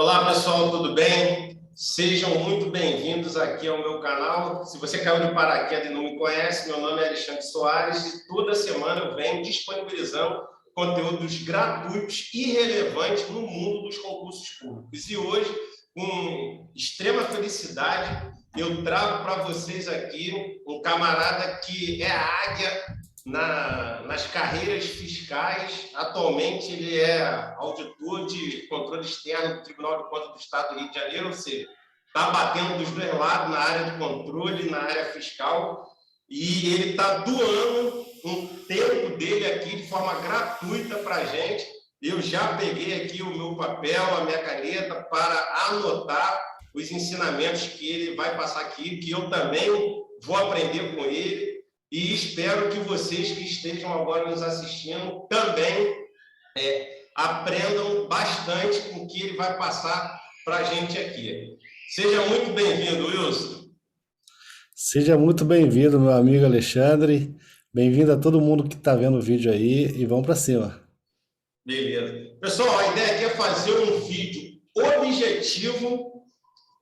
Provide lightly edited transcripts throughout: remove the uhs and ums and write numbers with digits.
Olá pessoal, tudo bem? Sejam muito bem-vindos aqui ao meu canal. Se você caiu de paraquedas e não me conhece, meu nome é Alexandre Soares e toda semana eu venho disponibilizando conteúdos gratuitos e relevantes no mundo dos concursos públicos. E hoje, com extrema felicidade, eu trago para vocês aqui um camarada que é a águia nas carreiras fiscais. Atualmente, ele é auditor de controle externo do Tribunal de Contas do Estado do Rio de Janeiro, ou seja, está batendo dos dois lados na área de controle, na área fiscal, e ele está doando um tempo dele aqui de forma gratuita para a gente. Eu já peguei aqui o meu papel, a minha caneta, para anotar os ensinamentos que ele vai passar aqui, que eu também vou aprender com ele. E espero que vocês que estejam agora nos assistindo também aprendam bastante com o que ele vai passar para a gente aqui. Seja muito bem-vindo, Wilson. Seja muito bem-vindo, meu amigo Alexandre. Bem-vindo a todo mundo que está vendo o vídeo aí e vamos para cima. Beleza. Pessoal, a ideia aqui é fazer um vídeo objetivo,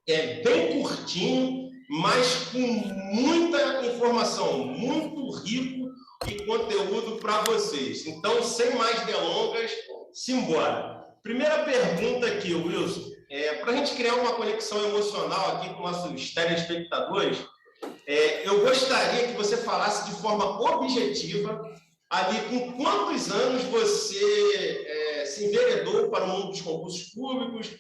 bem curtinho, mas com muita informação, muito rico e conteúdo para vocês. Então, sem mais delongas, simbora. Primeira pergunta aqui, Wilson, para a gente criar uma conexão emocional aqui com nossos telespectadores, eu gostaria que você falasse de forma objetiva ali com quantos anos você se enveredou para o mundo dos concursos públicos,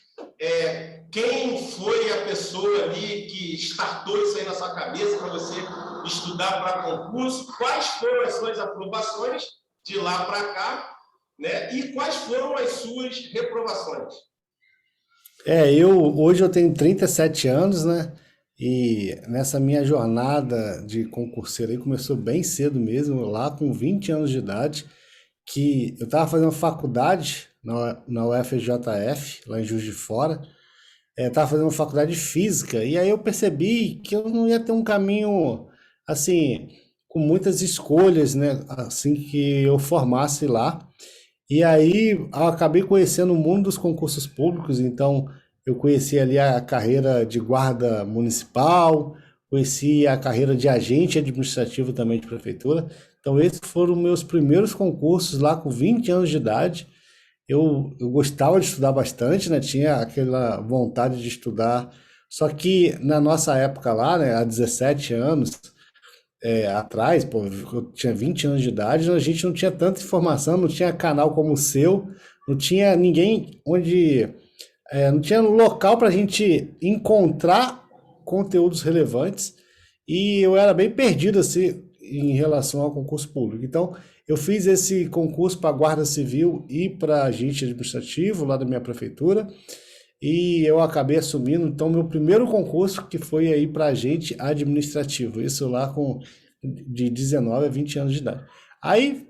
quem foi a pessoa ali que startou isso aí na sua cabeça para você estudar para concurso, quais foram as suas aprovações de lá para cá, né? E quais foram as suas reprovações? Hoje eu tenho 37 anos, né? E nessa minha jornada de concurseiro aí começou bem cedo mesmo, lá com 20 anos de idade, que eu estava fazendo faculdade na UFJF, lá em Juiz de Fora. Estava fazendo faculdade de física e aí eu percebi que eu não ia ter um caminho assim com muitas escolhas, né? Assim que eu formasse lá. E aí eu acabei conhecendo o mundo dos concursos públicos, então eu conheci ali a carreira de guarda municipal, conheci a carreira de agente administrativo também de prefeitura. Então esses foram meus primeiros concursos lá com 20 anos de idade. Eu gostava de estudar bastante, né? Tinha aquela vontade de estudar. Só que na nossa época lá, né, há 17 anos atrás, pô, eu tinha 20 anos de idade, a gente não tinha tanta informação, não tinha canal como o seu, não tinha ninguém não tinha local para a gente encontrar conteúdos relevantes e eu era bem perdido assim em relação ao concurso público. Então, eu fiz esse concurso para Guarda Civil e para agente administrativo lá da minha prefeitura e eu acabei assumindo então meu primeiro concurso que foi aí para agente administrativo, isso lá com de 19 a 20 anos de idade. Aí,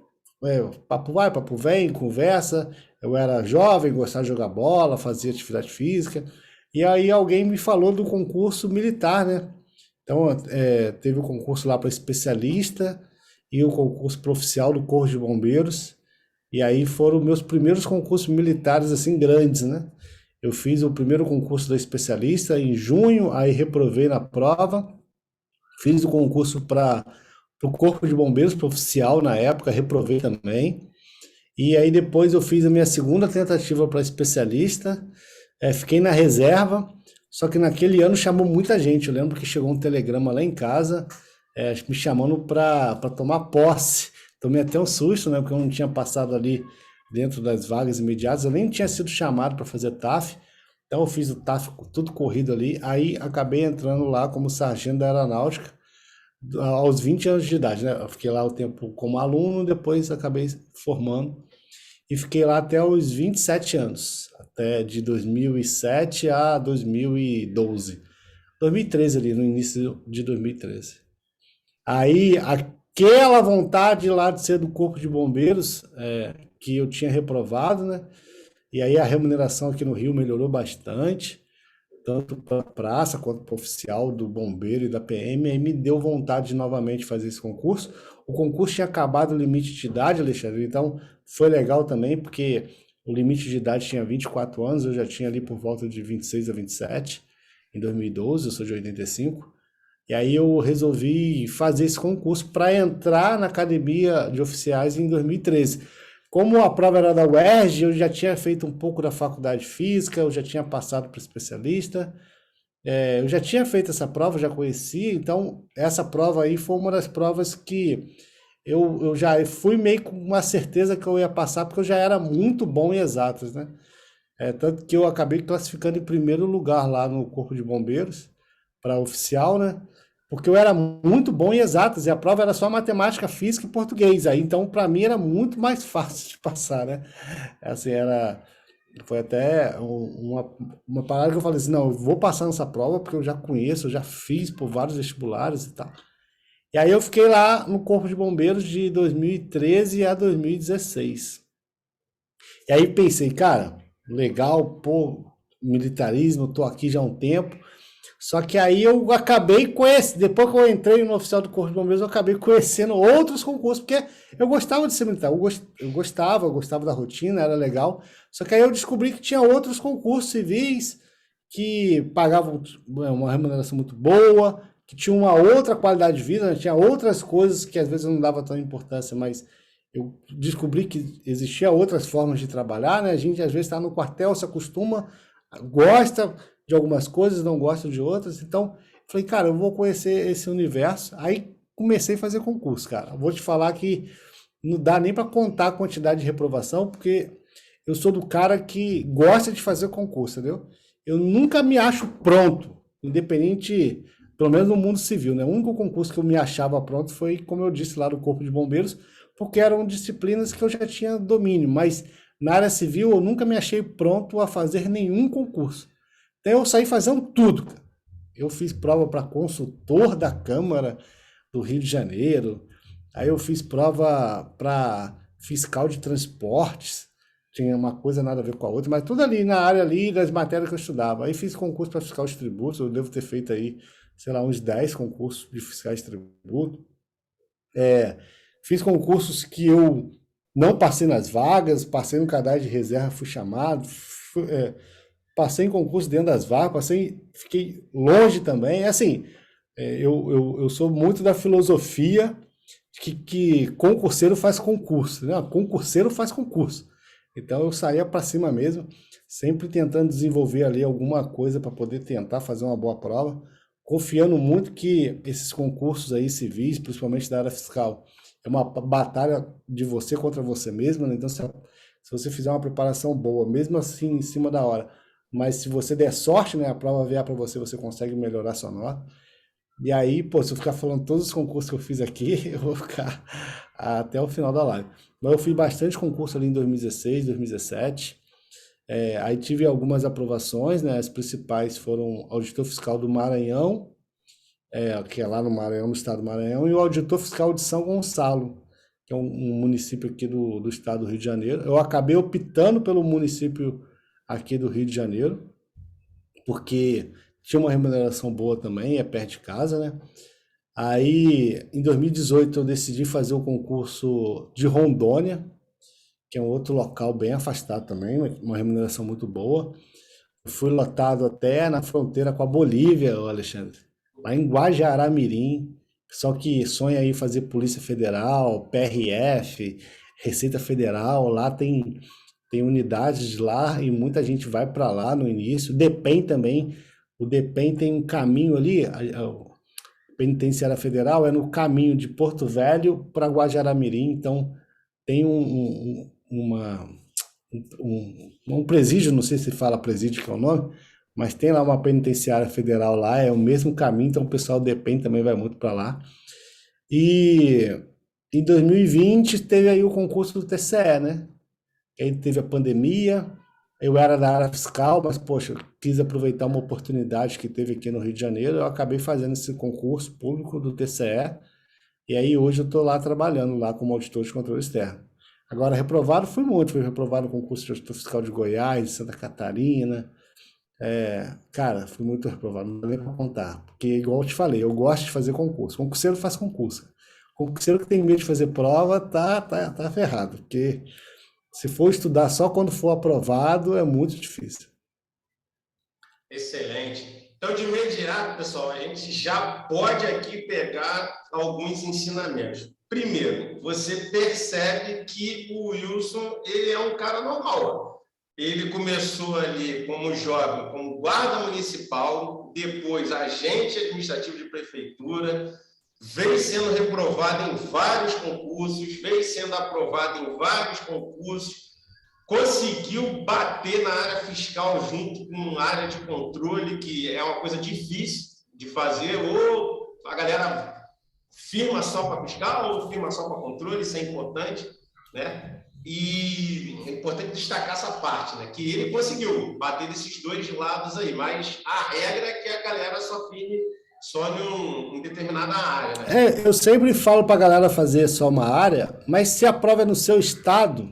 papo vai, papo vem, conversa. Eu era jovem, gostava de jogar bola, fazia atividade física. E aí alguém me falou do concurso militar, né? Então, teve o concurso lá para especialista e o concurso para oficial do Corpo de Bombeiros. E aí foram meus primeiros concursos militares assim grandes, né? Eu fiz o primeiro concurso da especialista em junho, aí reprovei na prova. Fiz o concurso para o Corpo de Bombeiros para oficial na época, reprovei também. E aí depois eu fiz a minha segunda tentativa para especialista, fiquei na reserva, só que naquele ano chamou muita gente. Eu lembro que chegou um telegrama lá em casa, me chamando para tomar posse. Tomei até um susto, né? Porque eu não tinha passado ali dentro das vagas imediatas, eu nem tinha sido chamado para fazer TAF. Então eu fiz o TAF tudo corrido ali, aí acabei entrando lá como sargento da aeronáutica aos 20 anos de idade, né? Eu fiquei lá o tempo como aluno, depois acabei formando e fiquei lá até os 27 anos, até de 2007 a 2012. 2013 ali, no início de 2013. Aí, aquela vontade lá de ser do Corpo de Bombeiros, que eu tinha reprovado, né? E aí a remuneração aqui no Rio melhorou bastante, tanto para a praça quanto para o oficial do bombeiro e da PM, aí me deu vontade de novamente fazer esse concurso. O concurso tinha acabado o limite de idade, Alexandre, então foi legal também, porque o limite de idade tinha 24 anos, eu já tinha ali por volta de 26 a 27, em 2012, eu sou de 85. E aí eu resolvi fazer esse concurso para entrar na academia de oficiais em 2013. Como a prova era da UERJ, eu já tinha feito um pouco da faculdade física, eu já tinha passado para especialista, eu já tinha feito essa prova, já conhecia, então essa prova aí foi uma das provas que eu já fui meio com uma certeza que eu ia passar, porque eu já era muito bom em exatas, né? Tanto que eu acabei classificando em primeiro lugar lá no Corpo de Bombeiros, para oficial, né? Porque eu era muito bom em exatas, e a prova era só matemática, física e português. Aí, então, para mim, era muito mais fácil de passar, né? Assim, foi até uma parada que eu falei assim, não, eu vou passar nessa prova, porque eu já conheço, eu já fiz por vários vestibulares e tal. E aí eu fiquei lá no Corpo de Bombeiros de 2013 a 2016. E aí pensei, cara, legal, pô, militarismo, tô aqui já há um tempo. Só que aí eu acabei conhecendo, depois que eu entrei no oficial do Corpo de Bombeiros, eu acabei conhecendo outros concursos, porque eu gostava de ser militar, eu gostava da rotina, era legal. Só que aí eu descobri que tinha outros concursos civis que pagavam uma remuneração muito boa, que tinha uma outra qualidade de vida, né? Tinha outras coisas que às vezes eu não dava tanta importância, mas eu descobri que existia outras formas de trabalhar, né? A gente às vezes está no quartel, se acostuma, gosta de algumas coisas, não gosta de outras. Então, falei, cara, eu vou conhecer esse universo. Aí comecei a fazer concurso, cara. Vou te falar que não dá nem para contar a quantidade de reprovação, porque eu sou do cara que gosta de fazer concurso, entendeu? Eu nunca me acho pronto, independente, pelo menos no mundo civil, né? O único concurso que eu me achava pronto foi, como eu disse, lá do Corpo de Bombeiros, porque eram disciplinas que eu já tinha domínio, mas na área civil eu nunca me achei pronto a fazer nenhum concurso. Então eu saí fazendo tudo, cara. Eu fiz prova para consultor da Câmara do Rio de Janeiro, aí eu fiz prova para fiscal de transportes, tinha uma coisa nada a ver com a outra, mas tudo ali na área ali das matérias que eu estudava. Aí fiz concurso para fiscal de tributos, eu devo ter feito aí, sei lá, uns 10 concursos de fiscais de tributo. Fiz concursos que eu não passei nas vagas, passei no cadastro de reserva, fui chamado, passei em concurso dentro das vagas, fiquei longe também. Assim, eu sou muito da filosofia que concurseiro faz concurso, né? Concurseiro faz concurso. Então eu saía para cima mesmo, sempre tentando desenvolver ali alguma coisa para poder tentar fazer uma boa prova, confiando muito que esses concursos aí civis, principalmente da área fiscal, é uma batalha de você contra você mesmo, né? Então se você fizer uma preparação boa, mesmo assim em cima da hora, mas se você der sorte, né, a prova vier para você, você consegue melhorar sua nota. E aí, pô, se eu ficar falando todos os concursos que eu fiz aqui, eu vou ficar até o final da live. Mas eu fiz bastante concurso ali em 2016, 2017. Aí tive algumas aprovações, né? As principais foram auditor fiscal do Maranhão, que é lá no Maranhão, no estado do Maranhão, e o auditor fiscal de São Gonçalo, que é um município aqui do estado do Rio de Janeiro. Eu acabei optando pelo município aqui do Rio de Janeiro, porque tinha uma remuneração boa também, é perto de casa, né? Aí, em 2018, eu decidi fazer o concurso de Rondônia, que é um outro local bem afastado também, uma remuneração muito boa. Eu fui lotado até na fronteira com a Bolívia, ô Alexandre, lá em Guajará-Mirim, só que sonha aí fazer Polícia Federal, PRF, Receita Federal, lá tem unidades lá e muita gente vai para lá no início. DEPEN também, o DEPEN tem um caminho ali, Penitenciária Federal é no caminho de Porto Velho para Guajará-Mirim, então tem um presídio, não sei se fala presídio que é o nome, mas tem lá uma penitenciária federal lá, é o mesmo caminho, então o pessoal do DEPEN também vai muito para lá. E em 2020 teve aí o concurso do TCE, né? Aí teve a pandemia, eu era da área fiscal, mas, poxa, quis aproveitar uma oportunidade que teve aqui no Rio de Janeiro, eu acabei fazendo esse concurso público do TCE, e aí hoje eu estou lá trabalhando lá como auditor de controle externo. Agora, reprovado fui muito, fui reprovado no concurso de auditor fiscal de Goiás, de Santa Catarina, cara, fui muito reprovado, não dá nem para contar, porque igual eu te falei, eu gosto de fazer concurso, concurseiro faz concurso. Concurseiro que tem medo de fazer prova tá ferrado, porque Se for estudar só quando for aprovado, é muito difícil. Excelente. Então, de imediato, pessoal, a gente já pode aqui pegar alguns ensinamentos. Primeiro, você percebe que o Wilson, ele é um cara normal. Ele começou ali como jovem, como guarda municipal, depois agente administrativo de prefeitura, veio sendo reprovado em vários concursos, veio sendo aprovado em vários concursos, conseguiu bater na área fiscal junto com a área de controle, que é uma coisa difícil de fazer, ou a galera firma só para fiscal ou firma só para controle, isso é importante, né? E é importante destacar essa parte, né? Que ele conseguiu bater desses dois lados aí, mas a regra é que a galera só firme só em determinada área, né? Eu sempre falo pra galera fazer só uma área, mas se a prova é no seu estado,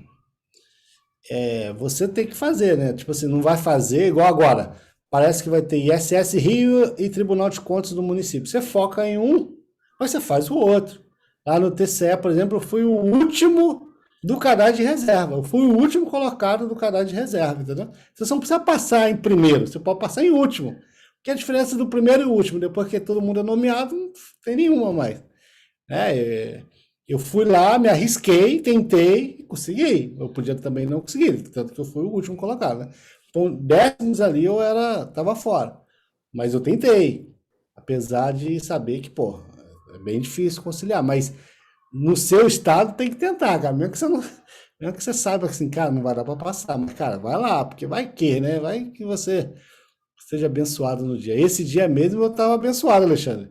você tem que fazer, né? Tipo assim, não vai fazer igual agora. Parece que vai ter ISS Rio e Tribunal de Contas do município. Você foca em um, mas você faz o outro. Lá no TCE, por exemplo, eu fui o último do cadastro de reserva. Eu fui o último colocado do cadastro de reserva, entendeu? Você não precisa passar em primeiro, você pode passar em último. Que a diferença do primeiro e último, depois que todo mundo é nomeado, não tem nenhuma mais. Eu fui lá, me arrisquei, tentei, consegui. Eu podia também não conseguir, tanto que eu fui o último colocado, né? Então, décimos ali eu tava fora. Mas eu tentei, apesar de saber que, pô, é bem difícil conciliar. Mas no seu estado tem que tentar, cara. Mesmo que você saiba assim, cara, não vai dar para passar, mas, cara, vai lá, porque vai que, né? Vai que você seja abençoado no dia. Esse dia mesmo eu estava abençoado, Alexandre.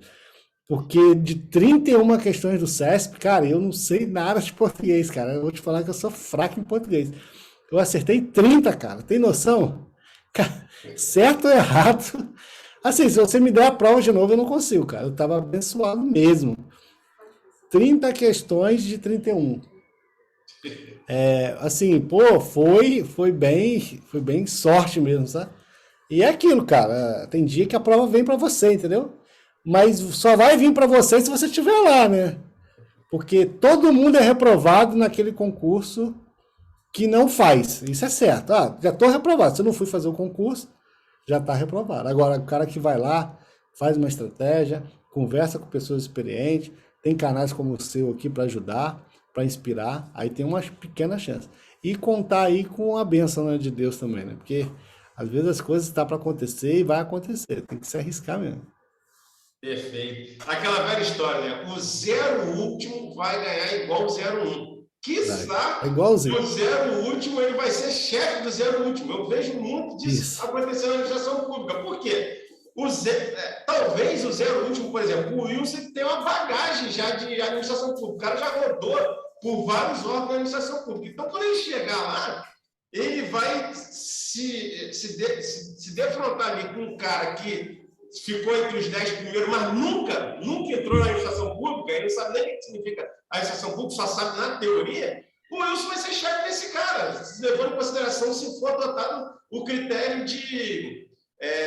Porque de 31 questões do CESP, cara, eu não sei nada de português, cara. Eu vou te falar que eu sou fraco em português. Eu acertei 30, cara. Tem noção? Cara, certo ou errado? Assim, se você me der a prova de novo, eu não consigo, cara. Eu estava abençoado mesmo. 30 questões de 31. Assim, pô, foi bem sorte mesmo, sabe? E é aquilo, cara. Tem dia que a prova vem pra você, entendeu? Mas só vai vir pra você se você estiver lá, né? Porque todo mundo é reprovado naquele concurso que não faz. Isso é certo. Ah, já tô reprovado. Se eu não fui fazer o concurso, já tá reprovado. Agora, o cara que vai lá, faz uma estratégia, conversa com pessoas experientes, tem canais como o seu aqui para ajudar, para inspirar, aí tem uma pequena chance. E contar aí com a bênção, né, de Deus também, né? Porque às vezes as coisas estão para acontecer e vai acontecer. Tem que se arriscar mesmo. Perfeito. Aquela velha história, né? O zero último vai ganhar igual o 01. Quiçá, É igualzinho. o zero último ele vai ser chefe do zero último. Eu vejo muito disso acontecendo na administração pública. Por quê? Talvez o zero último, por exemplo, o Wilson tem uma bagagem já de administração pública. O cara já rodou por vários órgãos da administração pública. Então, quando ele chegar lá, ele vai se defrontar ali com um cara que ficou entre os 10 primeiros, mas nunca entrou na administração pública, ele não sabe nem o que significa a administração pública, só sabe na teoria. O Wilson vai ser chefe desse cara, levando em consideração se for adotado o critério de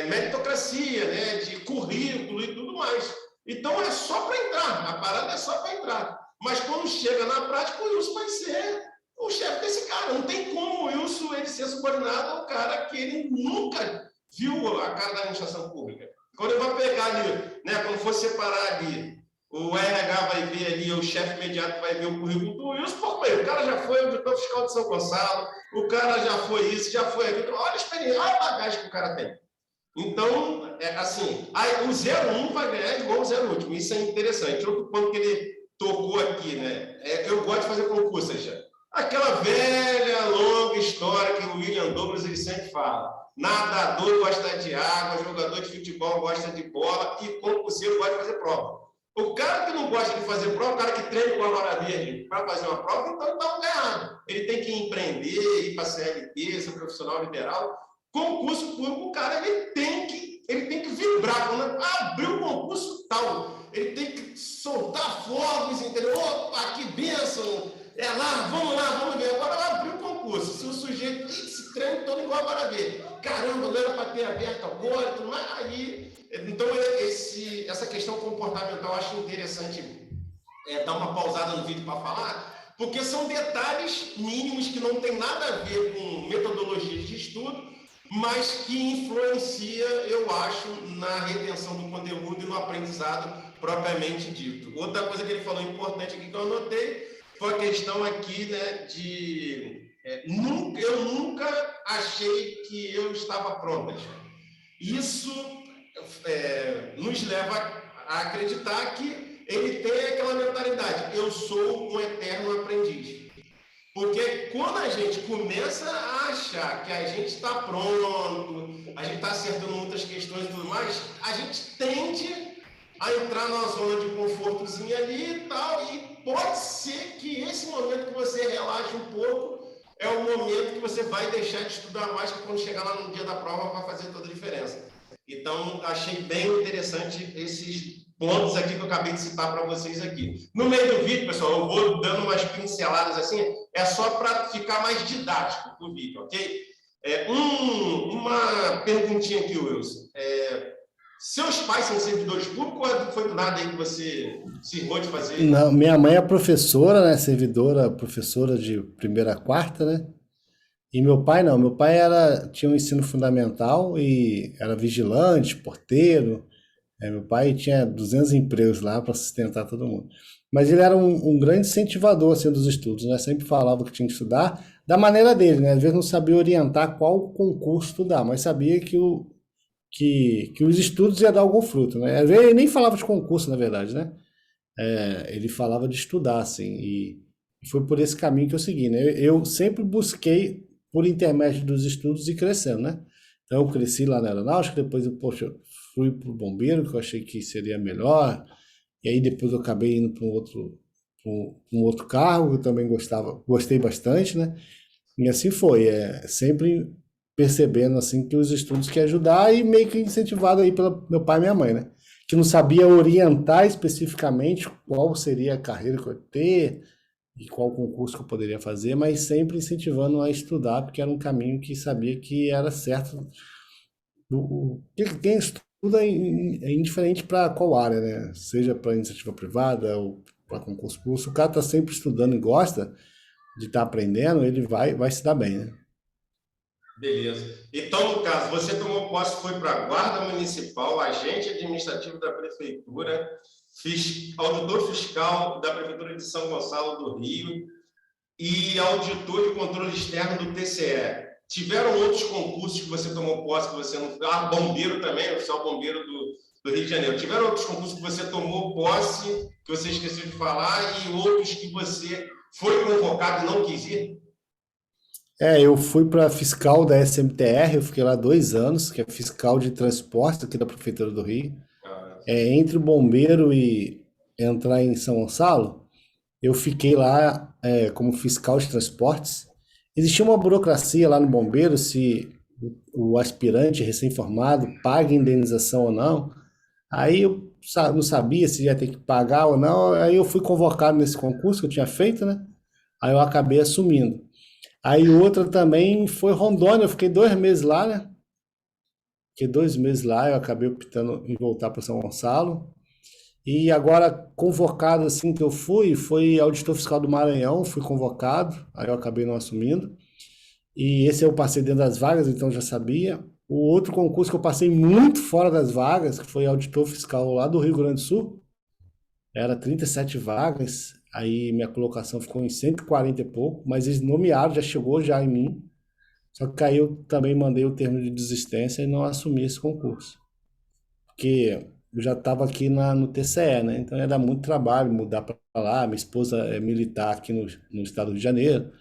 meritocracia, né, de currículo e tudo mais. Então é só para entrar, a parada é só para entrar. Mas quando chega na prática, o Wilson vai ser o chefe desse cara. Não tem como o Wilson ele ser subordinado ao cara que ele nunca viu a cara da administração pública. Quando ele vai pegar ali, né, quando for separar ali, o RH vai ver ali, o chefe imediato vai ver o currículo do Wilson, pô, o cara já foi auditor fiscal de São Gonçalo, o cara já foi isso, já foi aquilo. Olha a experiência, olha a bagagem que o cara tem. Então, assim, o 01 vai ganhar igual o 0 último. Isso é interessante. Outro ponto que ele tocou aqui, né? Eu gosto de fazer concurso, já. Aquela velha, longa história que o William Douglas ele sempre fala. Nadador gosta de água, jogador de futebol gosta de bola e concurseiro gosta de fazer prova. O cara que não gosta de fazer prova, o cara que treina com a vara verde para fazer uma prova, então está ganhando. Ele tem que empreender, ir para a CLT, ser profissional liberal. Concurso público, o cara ele tem que vibrar. Quando abrir o concurso tal, ele tem que soltar fogos, entendeu? Opa, que bênção! Vamos ver. Agora vai abrir o concurso. Se o sujeito esse treino todo igual agora ver. Caramba, não era para ter aberto agora, tudo mais. Aí, então, essa questão comportamental eu acho interessante dar uma pausada no vídeo para falar, porque são detalhes mínimos que não tem nada a ver com metodologia de estudo, mas que influencia, eu acho, na retenção do conteúdo e no aprendizado propriamente dito. Outra coisa que ele falou importante aqui que eu anotei foi a questão aqui, né, eu nunca achei que eu estava pronta. Isso nos leva a acreditar que ele tem aquela mentalidade: eu sou um eterno aprendiz. Porque quando a gente começa a achar que a gente está pronto, a gente está acertando muitas questões e tudo mais, a gente tende a entrar numa zona de confortozinho ali e tal, e pode ser que esse momento que você relaxa um pouco é o momento que você vai deixar de estudar mais, que quando chegar lá no dia da prova vai fazer toda a diferença. Então, achei bem interessante esses pontos aqui que eu acabei de citar para vocês aqui. No meio do vídeo, pessoal, eu vou dando umas pinceladas assim, é só para ficar mais didático o vídeo, ok? Uma perguntinha aqui, Wilson. Seus pais são servidores públicos ou foi do nada aí que você se irmou de fazer? Não, minha mãe é professora, né? Servidora, professora de primeira a quarta, né? E meu pai não, meu pai tinha um ensino fundamental e era vigilante, porteiro. Meu pai tinha 200 empregos lá para sustentar todo mundo. Mas ele era um grande incentivador assim, dos estudos, né? Sempre falava que tinha que estudar da maneira dele, né? Às vezes não sabia orientar qual concurso estudar, mas sabia que os estudos iam dar algum fruto, né? Às vezes ele nem falava de concurso, na verdade, né? Ele falava de estudar, assim, e foi por esse caminho que eu segui, né? Eu sempre busquei por intermédio dos estudos e crescendo, né? Então eu cresci lá na aeronáutica, depois eu fui para o bombeiro, que eu achei que seria melhor, e aí depois eu acabei indo para um outro cargo, que eu também gostei bastante, né? E assim foi, sempre percebendo assim que os estudos que ajudar e meio que incentivado aí pelo meu pai e minha mãe, né? Que não sabia orientar especificamente qual seria a carreira que eu ia ter e qual concurso que eu poderia fazer, mas sempre incentivando a estudar, porque era um caminho que sabia que era certo. Quem estuda é indiferente para qual área, né? Seja para iniciativa privada ou para concurso público, se o cara está sempre estudando e gosta de estar aprendendo, ele vai se dar bem, né? Beleza. Então, no caso, você tomou posse, foi para a Guarda Municipal, agente administrativo da Prefeitura, auditor fiscal da Prefeitura de São Gonçalo do Rio e auditor de controle externo do TCE. Tiveram outros concursos que você tomou posse, que você não... bombeiro também, oficial bombeiro do Rio de Janeiro. Tiveram outros concursos que você tomou posse, que você esqueceu de falar, e outros que você foi convocado e não quis ir? Eu fui para fiscal da SMTR, eu fiquei lá 2 anos, que é fiscal de transporte aqui da Prefeitura do Rio. Entre o bombeiro e entrar em São Gonçalo, eu fiquei lá como fiscal de transportes. Existia uma burocracia lá no bombeiro, se o aspirante recém-formado paga indenização ou não. Aí eu não sabia se ia ter que pagar ou não, aí eu fui convocado nesse concurso que eu tinha feito, né? Aí eu acabei assumindo. Aí outra também foi Rondônia, eu fiquei 2 meses lá, né? Fiquei 2 meses lá, eu acabei optando em voltar para São Gonçalo. E agora, convocado assim que eu foi auditor fiscal do Maranhão, fui convocado, aí eu acabei não assumindo. E esse eu passei dentro das vagas, então já sabia. O outro concurso que eu passei muito fora das vagas, que foi auditor fiscal lá do Rio Grande do Sul, era 37 vagas, aí minha colocação ficou em 140 e pouco, mas eles nomearam, já chegou já em mim. Só que aí eu também mandei o termo de desistência e não assumi esse concurso. Porque eu já estava aqui no TCE, né? Então ia dar muito trabalho mudar para lá. Minha esposa é militar aqui no estado do Rio de Janeiro.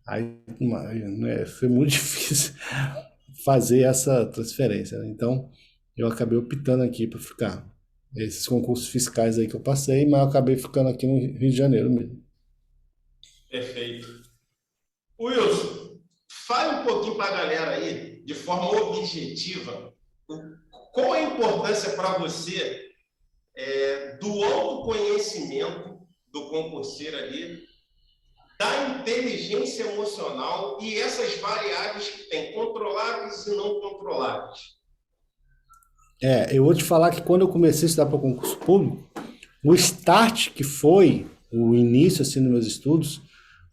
Aí né, foi muito difícil fazer essa transferência, né? Então eu acabei optando aqui para ficar. Esses concursos fiscais aí que eu passei, mas eu acabei ficando aqui no Rio de Janeiro mesmo. Perfeito. Wilson, fale um pouquinho para a galera aí, de forma objetiva, qual a importância para você do autoconhecimento do concurseiro ali, da inteligência emocional e essas variáveis que tem, controláveis e não controláveis. Eu vou te falar que quando eu comecei a estudar para concurso público, o start que foi o início assim, dos meus estudos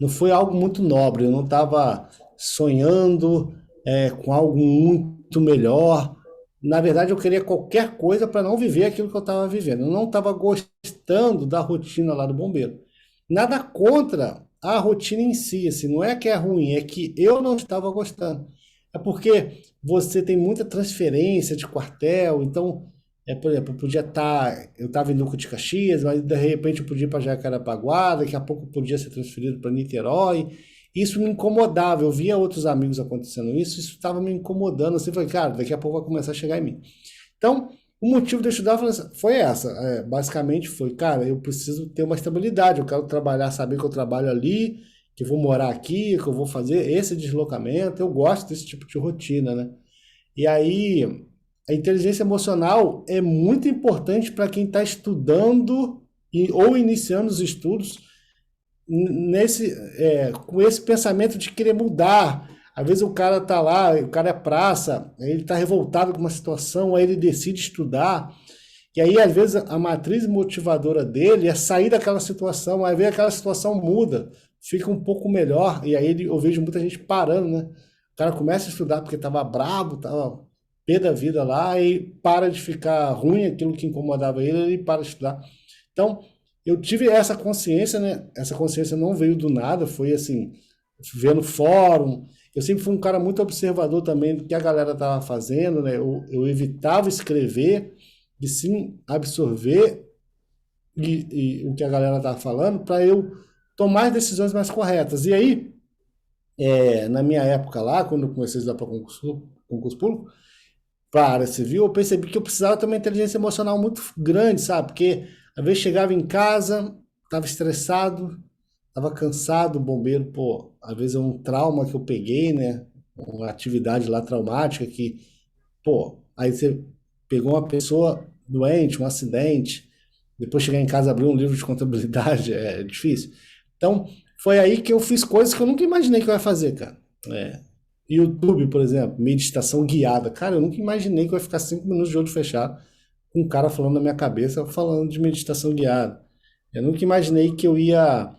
não foi algo muito nobre, eu não estava sonhando com algo muito melhor. Na verdade, eu queria qualquer coisa para não viver aquilo que eu estava vivendo. Eu não estava gostando da rotina lá do bombeiro. Nada contra a rotina em si, assim, não é que é ruim, é que eu não estava gostando. É porque você tem muita transferência de quartel, então, por exemplo, eu estava em Duque de Caxias, mas de repente eu podia ir para Jacarepaguá, daqui a pouco eu podia ser transferido para Niterói. Isso me incomodava, eu via outros amigos acontecendo isso estava me incomodando, assim, falei, cara, daqui a pouco vai começar a chegar em mim. Então, o motivo de eu estudar foi essa, basicamente foi, cara, eu preciso ter uma estabilidade, eu quero trabalhar, saber que eu trabalho ali, que eu vou morar aqui, que eu vou fazer esse deslocamento, eu gosto desse tipo de rotina, né? E aí, a inteligência emocional é muito importante para quem está estudando ou iniciando os estudos com esse pensamento de querer mudar. Às vezes o cara tá lá, o cara é praça, aí ele tá revoltado com uma situação, aí ele decide estudar, e aí às vezes a matriz motivadora dele é sair daquela situação, aí vem aquela situação muda, fica um pouco melhor, e aí eu vejo muita gente parando, né? O cara começa a estudar porque tava brabo, tava pé da vida lá, e para de ficar ruim aquilo que incomodava ele, ele para de estudar. Então, eu tive essa consciência, né? Essa consciência não veio do nada, foi assim, vendo fórum. Eu sempre fui um cara muito observador também do que a galera estava fazendo, né? Eu evitava escrever e sim absorver e o que a galera estava falando para eu tomar as decisões mais corretas. E aí, na minha época lá, quando eu comecei a estudar para concurso público, para a área civil, eu percebi que eu precisava ter uma inteligência emocional muito grande, sabe? Porque às vezes chegava em casa, estava estressado, estava cansado, o bombeiro, pô, às vezes é um trauma que eu peguei, né? Uma atividade lá traumática que, pô, aí você pegou uma pessoa doente, um acidente, depois chegar em casa abrir um livro de contabilidade é difícil. Então, foi aí que eu fiz coisas que eu nunca imaginei que eu ia fazer, cara. É, YouTube, por exemplo, meditação guiada. Cara, eu nunca imaginei que eu ia ficar 5 minutos de olho fechado com um cara falando na minha cabeça, falando de meditação guiada. Eu nunca imaginei que eu ia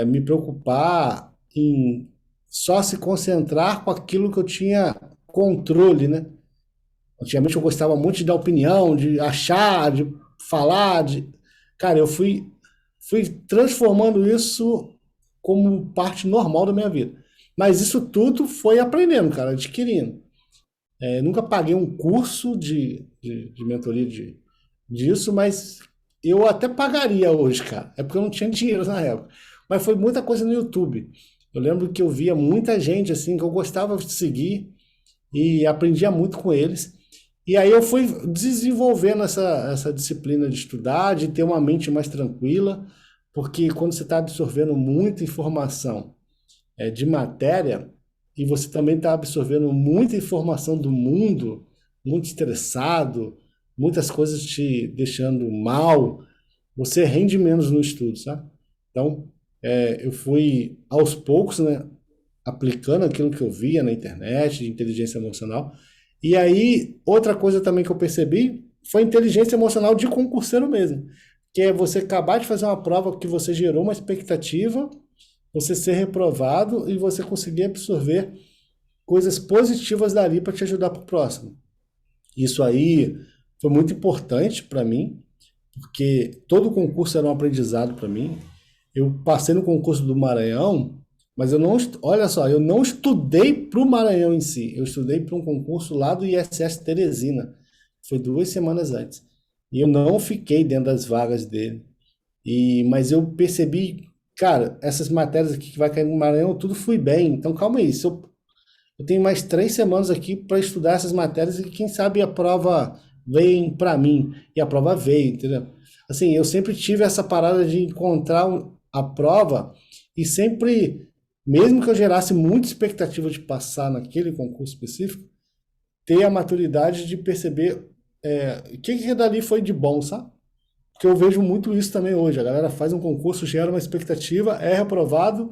me preocupar em só se concentrar com aquilo que eu tinha controle, né? Antigamente eu gostava muito de dar opinião, de achar, de falar, de... Cara, fui transformando isso como parte normal da minha vida. Mas isso tudo foi aprendendo, cara, adquirindo. Nunca paguei um curso de mentoria disso, mas eu até pagaria hoje, cara. É porque eu não tinha dinheiro na época. Mas foi muita coisa no YouTube. Eu lembro que eu via muita gente assim que eu gostava de seguir e aprendia muito com eles. E aí eu fui desenvolvendo essa disciplina de estudar, de ter uma mente mais tranquila, porque quando você está absorvendo muita informação de matéria, e você também está absorvendo muita informação do mundo, muito estressado, muitas coisas te deixando mal, você rende menos no estudo, sabe? Então, eu fui aos poucos, né, aplicando aquilo que eu via na internet, de inteligência emocional. E aí, outra coisa também que eu percebi foi inteligência emocional de concurseiro mesmo, que é você acabar de fazer uma prova que você gerou uma expectativa, você ser reprovado e você conseguir absorver coisas positivas dali para te ajudar para o próximo. Isso aí foi muito importante para mim, porque todo concurso era um aprendizado para mim. Eu passei no concurso do Maranhão, mas eu não, olha só, eu não estudei para o Maranhão em si, eu estudei para um concurso lá do ISS Teresina, foi 2 semanas antes. E eu não fiquei dentro das vagas dele. Mas eu percebi, cara, essas matérias aqui que vai cair no Maranhão, tudo fui bem. Então calma aí, se eu tenho mais 3 semanas aqui para estudar essas matérias e quem sabe a prova vem para mim. E a prova veio, entendeu? Assim, eu sempre tive essa parada de encontrar a prova e sempre, mesmo que eu gerasse muita expectativa de passar naquele concurso específico, ter a maturidade de perceber o que dali foi de bom, sabe? Porque eu vejo muito isso também hoje. A galera faz um concurso, gera uma expectativa, é reprovado.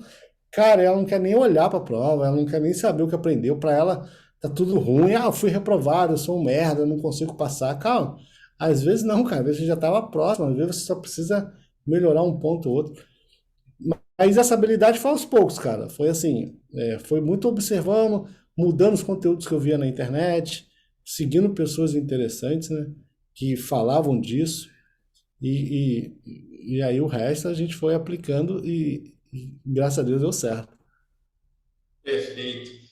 Cara, ela não quer nem olhar para a prova, ela não quer nem saber o que aprendeu. Para ela, tá tudo ruim. Ah, eu fui reprovado, eu sou um merda, eu não consigo passar. Calma. Às vezes não, cara. Às vezes você já estava próximo, às vezes você só precisa melhorar um ponto ou outro. Mas essa habilidade foi aos poucos, cara. Foi assim, foi muito observando, mudando os conteúdos que eu via na internet, seguindo pessoas interessantes, né? Que falavam disso. E aí o resto a gente foi aplicando e graças a Deus deu certo. Perfeito.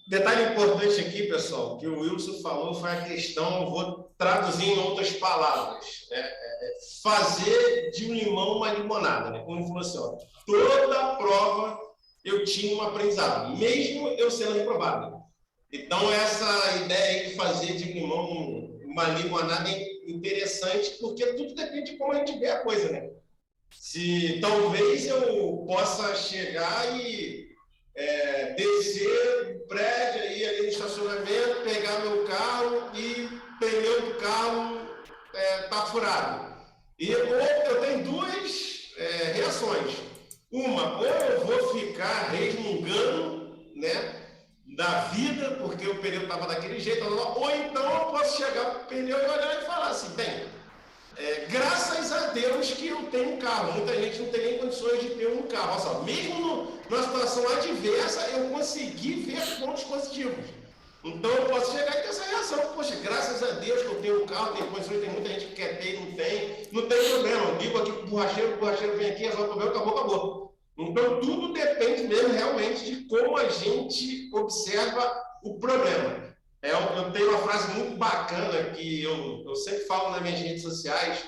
Detalhe importante aqui, pessoal, que o Wilson falou foi a questão, eu vou traduzir em outras palavras, né? Fazer de um limão uma limonada, né? Como ele falou assim, ó, toda prova eu tinha um aprendizado, mesmo eu sendo reprovado. Então, essa ideia de fazer de limão uma limonada é interessante, porque tudo depende de como a gente vê a coisa, né? Se talvez eu possa chegar e descer o prédio aí ali no estacionamento, pegar meu carro e o pneu do carro tá furado. E ou eu tenho duas reações. Uma, ou eu vou ficar resmungando, né, da vida, porque o pneu estava daquele jeito, ou então eu posso chegar para o pneu e olhar e falar assim, bem, graças a Deus que eu tenho um carro. Muita gente não tem nem condições de ter um carro. Olha só, mesmo numa situação adversa, eu consegui ver pontos positivos. Então eu posso chegar e ter essa reação. Poxa, graças a Deus que eu tenho um carro, tenho condições, tem muita gente que quer ter e não tem. Não tem problema. Eu digo aqui pro borracheiro, o borracheiro vem aqui, resolve o problema, acabou, acabou. Então tudo depende mesmo realmente de como a gente observa o problema. Eu tenho uma frase muito bacana que eu sempre falo nas minhas redes sociais,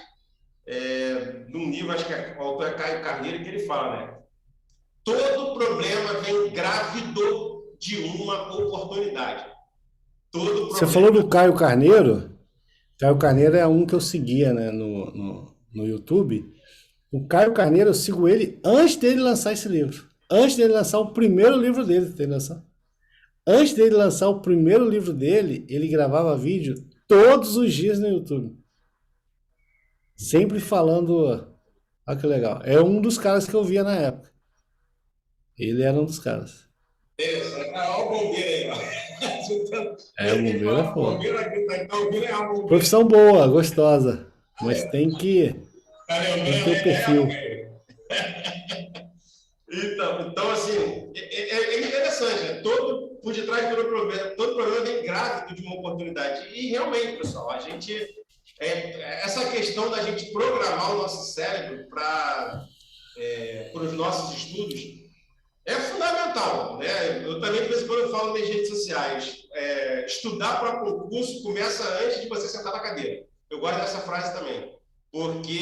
num livro, acho que o autor é Caio Carneiro, que ele fala, né? Todo problema vem grávido de uma oportunidade. Todo Você falou problema. do Caio Carneiro. Caio Carneiro é um que eu seguia, né, no YouTube. O Caio Carneiro, eu sigo ele antes dele lançar esse livro. Antes dele lançar o primeiro livro dele, tem noção? Antes dele lançar o primeiro livro dele, ele gravava vídeo todos os dias no YouTube. Sempre falando. Olha que legal. É um dos caras que eu via na época. Ele era um dos caras. Olha o bombeiro aí, ó. É, o bombeiro é foda. Bombeiro aqui, tá? Então, bombeiro é um bombeiro. Profissão boa, gostosa. Mas tem que ter perfil. Então assim, interessante, né? Por detrás de todo problema vem grávido de uma oportunidade. E realmente, pessoal, a gente, essa questão da gente programar o nosso cérebro para os nossos estudos é fundamental, né? Eu também, de vez em quando, eu falo nas redes sociais, estudar para concurso começa antes de você sentar na cadeira. Eu gosto dessa frase também. Porque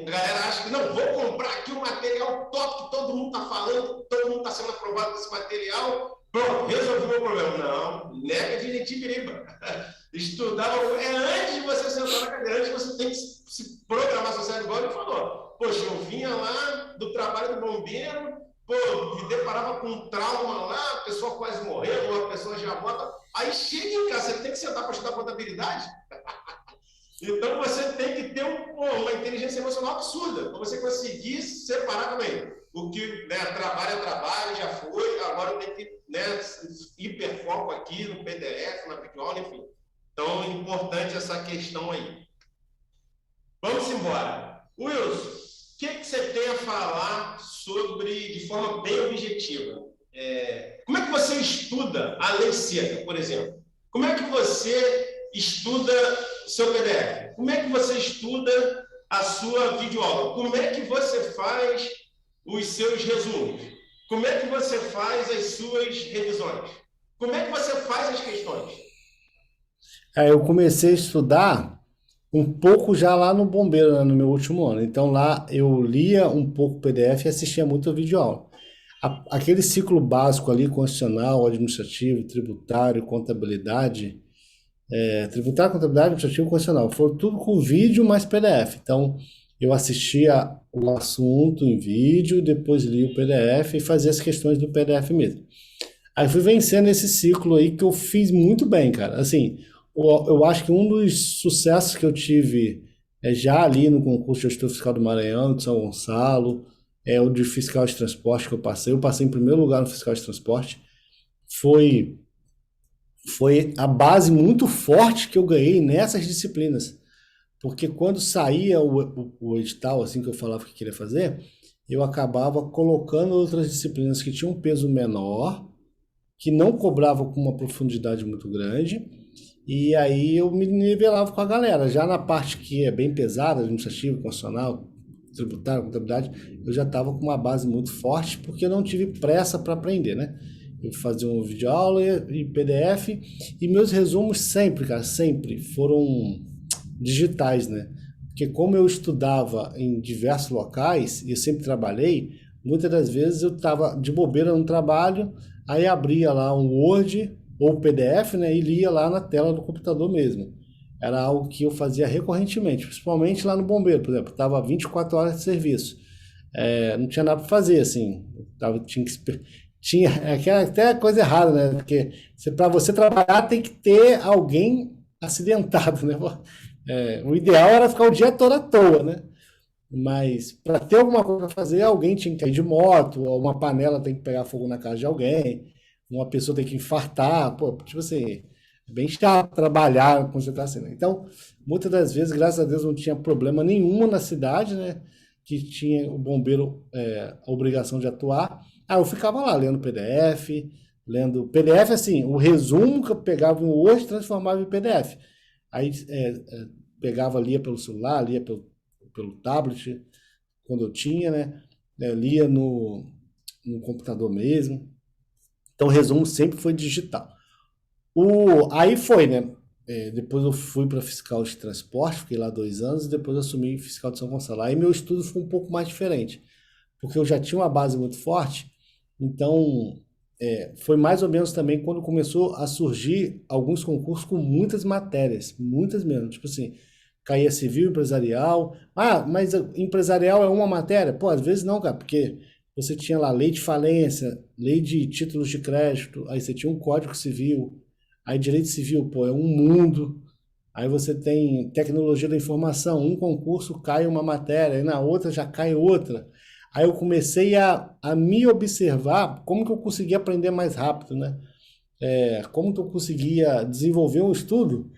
a galera acha que, não, vou comprar aqui um material top que todo mundo está falando, todo mundo está sendo aprovado com esse material, pronto, resolvi o meu problema. Não, nega de Nitibiriba. Estudar antes de você sentar na cadeira, antes você tem que se programar seu cérebro, igual ele falou. Poxa, eu vinha lá do trabalho do bombeiro, me deparava com um trauma lá, a pessoa quase morreu, ou a pessoa já bota. Aí chega em casa, você tem que sentar para estudar contabilidade? Então você tem que ter uma inteligência emocional absurda para você conseguir separar também. O que, né, trabalho é trabalho, já foi, agora tem que, né, hiperfoco aqui no PDF, na videoaula, enfim. Então é importante essa questão aí. Vamos embora. Wilson, o que você tem a falar sobre, de forma bem objetiva? Como é que você estuda a lei seca, por exemplo? Como é que você estuda seu PDF? Como é que você estuda a sua videoaula? Como é que você faz os seus resumos? Como é que você faz as suas revisões? Como é que você faz as questões? Eu comecei a estudar um pouco já lá no Bombeiro, né, no meu último ano. Então lá eu lia um pouco o PDF e assistia muito a videoaula. Aquele ciclo básico ali, constitucional, administrativo, tributário, contabilidade, tributário, contabilidade, administrativo, constitucional, foram tudo com vídeo mais PDF. Então eu assistia o assunto em vídeo, depois lia o PDF e fazia as questões do PDF mesmo. Aí fui vencendo esse ciclo aí que eu fiz muito bem, cara. Assim, eu acho que um dos sucessos que eu tive já ali no concurso de gestor fiscal do Maranhão, de São Gonçalo, o de fiscal de transporte que eu passei. Eu passei em primeiro lugar no fiscal de transporte. Foi, foi a base muito forte que eu ganhei nessas disciplinas. Porque quando saía o edital, assim que eu falava que queria fazer, eu acabava colocando outras disciplinas que tinham um peso menor, que não cobrava com uma profundidade muito grande, e aí eu me nivelava com a galera. Já na parte que é bem pesada, administrativo, constitucional, tributário, contabilidade, eu já estava com uma base muito forte, porque eu não tive pressa para aprender, né? Eu fazia um videoaula e PDF, e meus resumos sempre, cara, sempre foram digitais, né? Porque como eu estudava em diversos locais e eu sempre trabalhei, muitas das vezes eu estava de bobeira no trabalho, aí abria lá um Word ou PDF, né, e lia lá na tela do computador mesmo. Era algo que eu fazia recorrentemente, principalmente lá no bombeiro, por exemplo, estava 24 horas de serviço. Não tinha nada para fazer, assim. Tinha que tinha até coisa errada, né? Porque para você trabalhar tem que ter alguém acidentado, né? O ideal era ficar o dia todo à toa, né? Mas para ter alguma coisa para fazer, alguém tinha que cair de moto, ou uma panela tem que pegar fogo na casa de alguém, uma pessoa tem que infartar, pô, tipo assim, é bem chato trabalhar quando você está assim, né? Então, muitas das vezes, graças a Deus, não tinha problema nenhuma na cidade, né? Que tinha o bombeiro a obrigação de atuar. Ah, eu ficava lá lendo PDF, lendo PDF, assim, o resumo que eu pegava em Word transformava em PDF. Aí pegava, lia pelo celular, lia pelo tablet, quando eu tinha, né? Lia no computador mesmo. Então, o resumo sempre foi digital. Aí foi, né? Depois eu fui para fiscal de transporte, fiquei lá 2 anos, e depois assumi fiscal de São Gonçalo. Aí meu estudo foi um pouco mais diferente, porque eu já tinha uma base muito forte, então foi mais ou menos também quando começou a surgir alguns concursos com muitas matérias, muitas mesmo, tipo assim, caía civil, empresarial. Ah, mas empresarial é uma matéria? Pô, às vezes não, cara, porque você tinha lá lei de falência, lei de títulos de crédito, aí você tinha um código civil, aí direito civil, pô, é um mundo. Aí você tem tecnologia da informação, um concurso cai uma matéria, e na outra já cai outra. Aí eu comecei a me observar como que eu conseguia aprender mais rápido, né? Como que eu conseguia desenvolver um estudo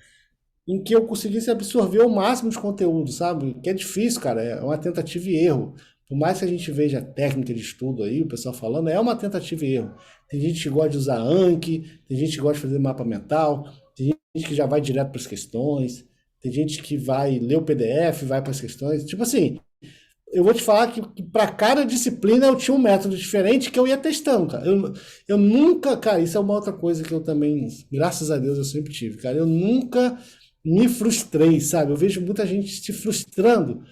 em que eu conseguisse absorver o máximo de conteúdo, sabe? Que é difícil, cara, é uma tentativa e erro. Por mais que a gente veja técnica de estudo aí, o pessoal falando, é uma tentativa e erro. Tem gente que gosta de usar Anki, tem gente que gosta de fazer mapa mental, tem gente que já vai direto para as questões, tem gente que vai ler o PDF, vai para as questões. Tipo assim, eu vou te falar que para cada disciplina eu tinha um método diferente que eu ia testando, cara. Eu nunca, cara, isso é uma outra coisa que eu também, graças a Deus, eu sempre tive, cara. Eu nunca me frustrei, sabe? Eu vejo muita gente se frustrando.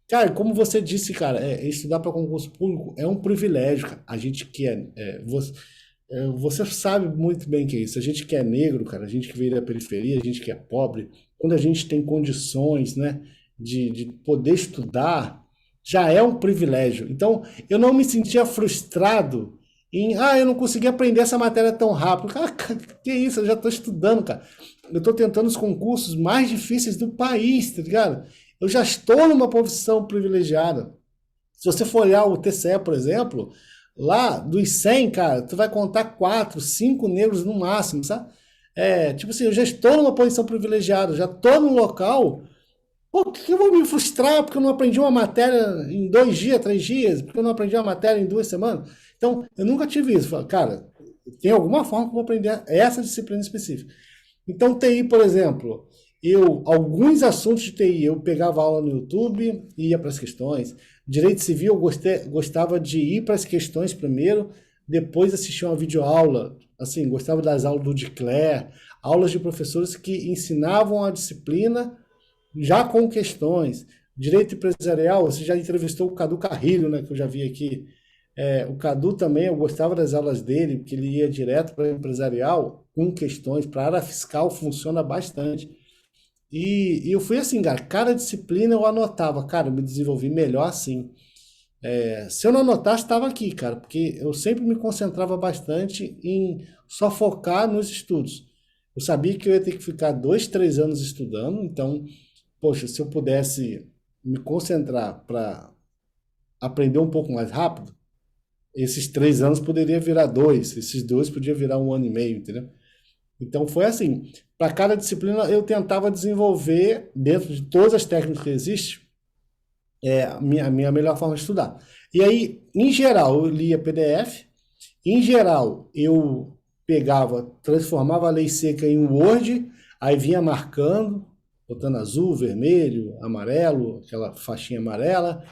Cara, como você disse, cara, estudar para concurso público é um privilégio, cara. A gente que você sabe muito bem que é isso. A gente que é negro, cara, a gente que veio da periferia, a gente que é pobre, quando a gente tem condições, né, de poder estudar, já é um privilégio. Então, eu não me sentia frustrado eu não consegui aprender essa matéria tão rápido. Cara, que isso? Eu já estou estudando, cara. Eu estou tentando os concursos mais difíceis do país, tá ligado? Eu já estou numa posição privilegiada. Se você for olhar o TCE, por exemplo, lá dos 100, cara, tu vai contar 4, 5 negros no máximo, sabe? Tipo assim, eu já estou numa posição privilegiada, já estou num local. Por que eu vou me frustrar porque eu não aprendi uma matéria em 2 dias, 3 dias? Porque eu não aprendi uma matéria em 2 semanas? Então, eu nunca tive isso. Falei, cara, tem alguma forma que eu vou aprender essa disciplina específica. Então, TI, por exemplo, alguns assuntos de TI, eu pegava aula no YouTube e ia para as questões. Direito civil, eu gostava de ir para as questões primeiro, depois assistir uma videoaula. Assim, gostava das aulas do Dicler, aulas de professores que ensinavam a disciplina já com questões. Direito empresarial, você já entrevistou o Cadu Carrilho, né, que eu já vi aqui. O Cadu também, eu gostava das aulas dele, porque ele ia direto para empresarial com questões. Para a área fiscal funciona bastante. E eu fui assim, cara, cada disciplina eu anotava, cara, eu me desenvolvi melhor assim. Se eu não anotasse, estava aqui, cara, porque eu sempre me concentrava bastante em só focar nos estudos. Eu sabia que eu ia ter que ficar 2, 3 anos estudando, então, poxa, se eu pudesse me concentrar para aprender um pouco mais rápido, esses 3 anos poderia virar dois, esses dois podia virar 1 ano e meio, entendeu? Então foi assim, para cada disciplina eu tentava desenvolver, dentro de todas as técnicas que existem, a minha melhor forma de estudar. E aí, em geral, eu lia PDF, em geral, eu pegava, transformava a lei seca em um Word, aí vinha marcando, botando azul, vermelho, amarelo, aquela faixinha amarela.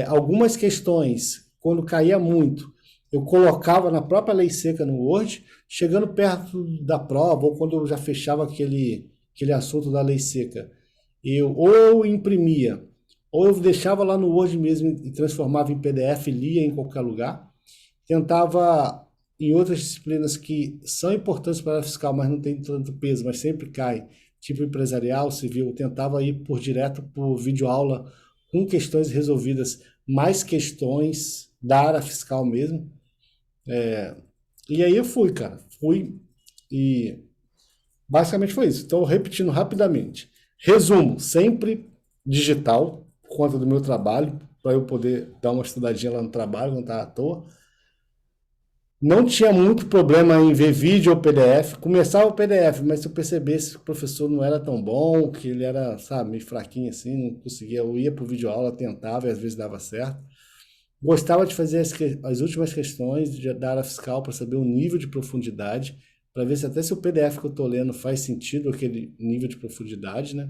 Algumas questões, quando caía muito, eu colocava na própria lei seca no Word, chegando perto da prova, ou quando eu já fechava aquele assunto da lei seca, eu ou eu imprimia, ou eu deixava lá no Word mesmo e transformava em PDF e lia em qualquer lugar. Tentava, em outras disciplinas que são importantes para a fiscal, mas não tem tanto peso, mas sempre cai, tipo empresarial, civil, eu tentava ir por direto por videoaula com questões resolvidas, mais questões da área fiscal mesmo. E aí eu fui, cara. Fui e basicamente foi isso. Então, repetindo rapidamente. Resumo, sempre digital, por conta do meu trabalho, para eu poder dar uma estudadinha lá no trabalho, não estava à toa. Não tinha muito problema em ver vídeo ou PDF. Começava o PDF, mas se eu percebesse que o professor não era tão bom, que ele era, sabe, meio fraquinho assim, não conseguia, eu ia para o videoaula, tentava e às vezes dava certo. Gostava de fazer as últimas questões da área fiscal para saber o nível de profundidade, para ver se até se o PDF que eu estou lendo faz sentido aquele nível de profundidade, né?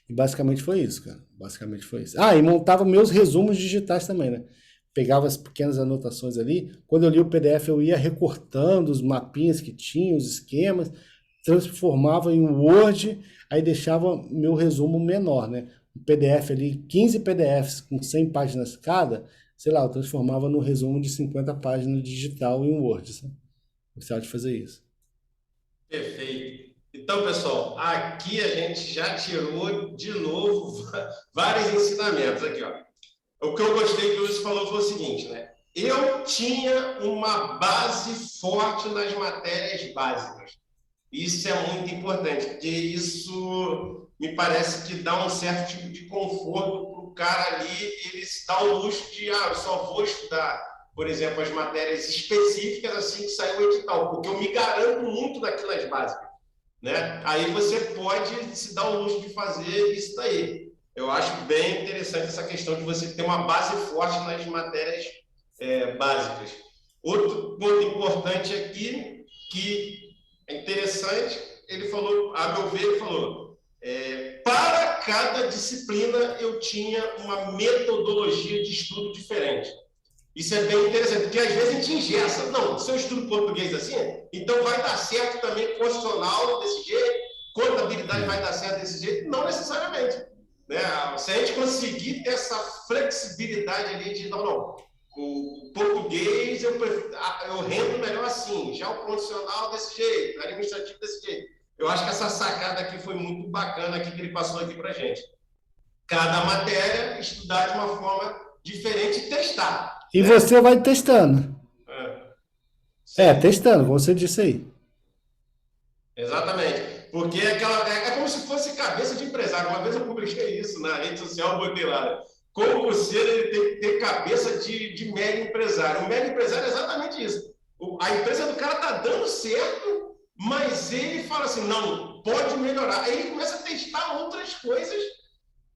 E basicamente foi isso, cara. Basicamente foi isso. Ah, e montava meus resumos digitais também, né? Pegava as pequenas anotações ali. Quando eu li o PDF, eu ia recortando os mapinhas que tinha, os esquemas, transformava em um Word, aí deixava meu resumo menor, né? Um PDF ali, 15 PDFs com 100 páginas cada, sei lá, eu transformava no resumo de 50 páginas digital em um Word, sabe? Gostava de fazer isso. Perfeito. Então, pessoal, aqui a gente já tirou de novo vários ensinamentos aqui, ó. O que eu gostei que o Lúcio falou foi o seguinte, né? Eu tinha uma base forte nas matérias básicas. Isso é muito importante, porque isso me parece que dá um certo tipo de conforto para o cara ali, ele se dá o luxo de, eu só vou estudar, por exemplo, as matérias específicas assim que saiu o edital, porque eu me garanto muito daquelas básicas, né? Aí você pode se dar o luxo de fazer isso daí. Eu acho bem interessante essa questão de você ter uma base forte nas matérias básicas. Outro ponto importante aqui, que é interessante, ele falou, a meu ver, ele falou, para cada disciplina eu tinha uma metodologia de estudo diferente. Isso é bem interessante, porque às vezes a gente engessa. Não, se eu estudo português assim, então vai dar certo também constitucional desse jeito, contabilidade vai dar certo desse jeito. Não necessariamente. Né? Se a gente conseguir ter essa flexibilidade ali de, não, o português eu rendo melhor assim, já o constitucional desse jeito, administrativo desse jeito. Eu acho que essa sacada aqui foi muito bacana aqui que ele passou aqui para gente. Cada matéria estudar de uma forma diferente e testar. E né? você vai testando. Testando, como você disse aí. Exatamente. Porque é como se fosse cabeça de empresário. Uma vez eu publiquei isso na rede social, botei lá. Concurseiro, ele tem que ter cabeça de mega empresário. O mega empresário é exatamente isso. A empresa do cara está dando certo, mas ele fala assim, não, pode melhorar. Aí ele começa a testar outras coisas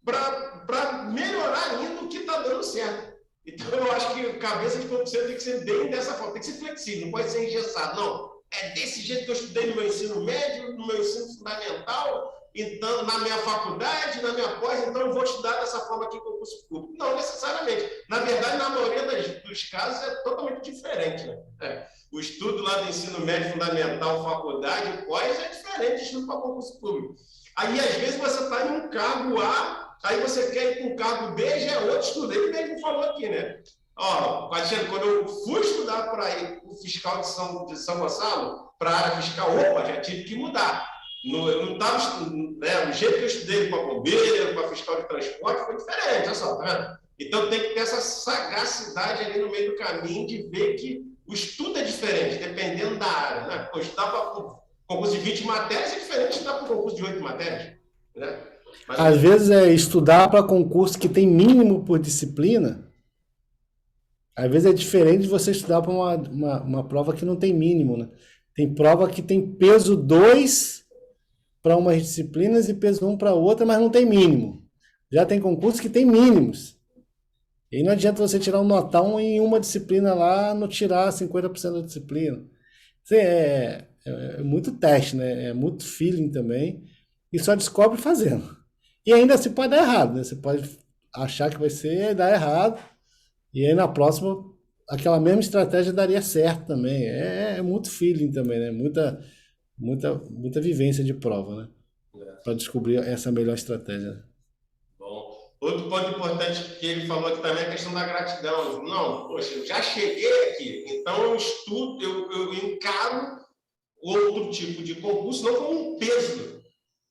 para melhorar ainda o que está dando certo. Então, eu acho que a cabeça de concurseiro tem que ser bem dessa forma, tem que ser flexível, não pode ser engessado, não. É desse jeito que eu estudei no meu ensino médio, no meu ensino fundamental, então, na minha faculdade, na minha pós, então eu vou estudar dessa forma aqui em concurso público. Não necessariamente. Na verdade, na maioria dos casos, é totalmente diferente. Né? O estudo lá do ensino médio, fundamental, faculdade, pós, é diferente do estudo para concurso público. Aí, às vezes, você está em um cargo A, aí você quer ir para um cargo B, já é outro estudo. Ele mesmo falou aqui, né? Ó, Patiano, quando eu fui estudar para o fiscal de São Gonçalo, para a área fiscal, opa, já tive que mudar. Eu não estava, né, o jeito que eu estudei para bombeiro, para fiscal de transporte, foi diferente, olha só, tá vendo? Então tem que ter essa sagacidade ali no meio do caminho de ver que o estudo é diferente, dependendo da área. Né? Pô, estudar para concurso de 20 matérias é diferente de estudar para concurso de 8 matérias. Né? Mas, às vezes estudar para concurso que tem mínimo por disciplina. Às vezes é diferente de você estudar para uma prova que não tem mínimo, né? Tem prova que tem peso 2 para umas disciplinas e peso 1 para outra, mas não tem mínimo. Já tem concurso que tem mínimos. E não adianta você tirar um notão em uma disciplina lá, não tirar 50% da disciplina. É muito teste, né? É muito feeling também. E só descobre fazendo. E ainda se pode dar errado, né? Você pode achar que vai ser e dar errado. E aí na próxima, aquela mesma estratégia daria certo também. É muito feeling também, né? Muita vivência de prova, né? Para descobrir essa melhor estratégia. Bom, outro ponto importante que ele falou aqui também é a questão da gratidão. Não, poxa, eu já cheguei aqui, então eu estudo, eu encaro outro tipo de concurso, não como um peso,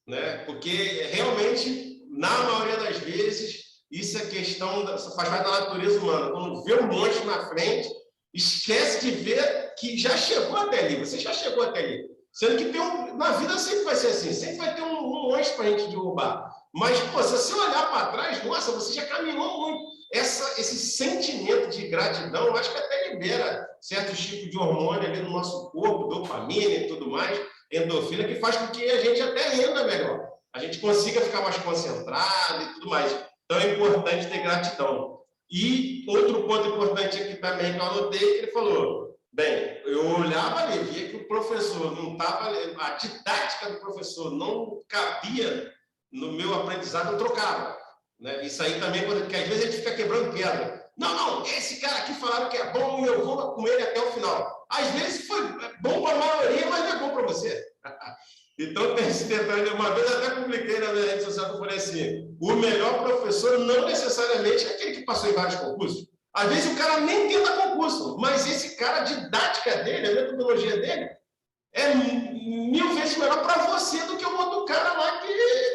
né? Porque realmente, na maioria das vezes, isso é questão, faz parte da natureza humana. Quando vê um monte na frente, esquece de ver que já chegou até ali, você já chegou até ali. Sendo que na vida sempre vai ser assim, sempre vai ter um monte para a gente derrubar. Mas, pô, se você olhar para trás, nossa, você já caminhou muito. Esse sentimento de gratidão, eu acho que até libera certos tipos de hormônio ali no nosso corpo, dopamina e tudo mais, endorfina, que faz com que a gente até renda melhor. A gente consiga ficar mais concentrado e tudo mais. Então é importante ter gratidão. E outro ponto importante aqui também que eu anotei, que ele falou, bem, eu olhava ali, via que o professor não estava, a didática do professor não cabia no meu aprendizado, eu trocava. Né? Isso aí também, porque às vezes a gente fica quebrando pedra. Não, esse cara aqui falaram que é bom e eu vou com ele até o final. Às vezes foi bom para a maioria, mas não é bom para você. Então, tem esse detalhe. Uma vez até publiquei na minha rede social que eu falei assim: o melhor professor não necessariamente é aquele que passou em vários concursos. Às vezes o cara nem tenta concurso, mas esse cara, a didática dele, a metodologia dele, é 1000 vezes melhor para você do que o outro cara lá que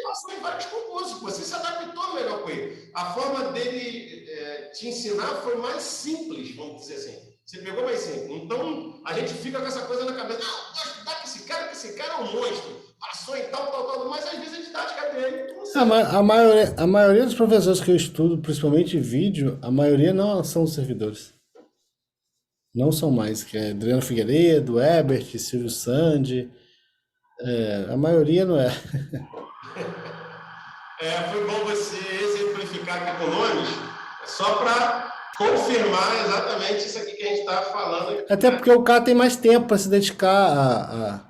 passou em vários concursos. Você se adaptou melhor com ele. A forma dele te ensinar foi mais simples, vamos dizer assim. Você pegou mais simples. Então, a gente fica com essa coisa na cabeça. Não, vou estudar com esse cara é um monstro. Passou em tal. Mas às vezes a didática dele não sei. A maioria dos professores que eu estudo, principalmente vídeo, a maioria não são servidores. Não são mais, que é Adriano Figueiredo, Ebert, Silvio Sandi. A maioria não é. Foi bom você exemplificar aqui com nomes, só para confirmar exatamente isso aqui que a gente está falando. Aqui, Até né? porque o cara tem mais tempo para se dedicar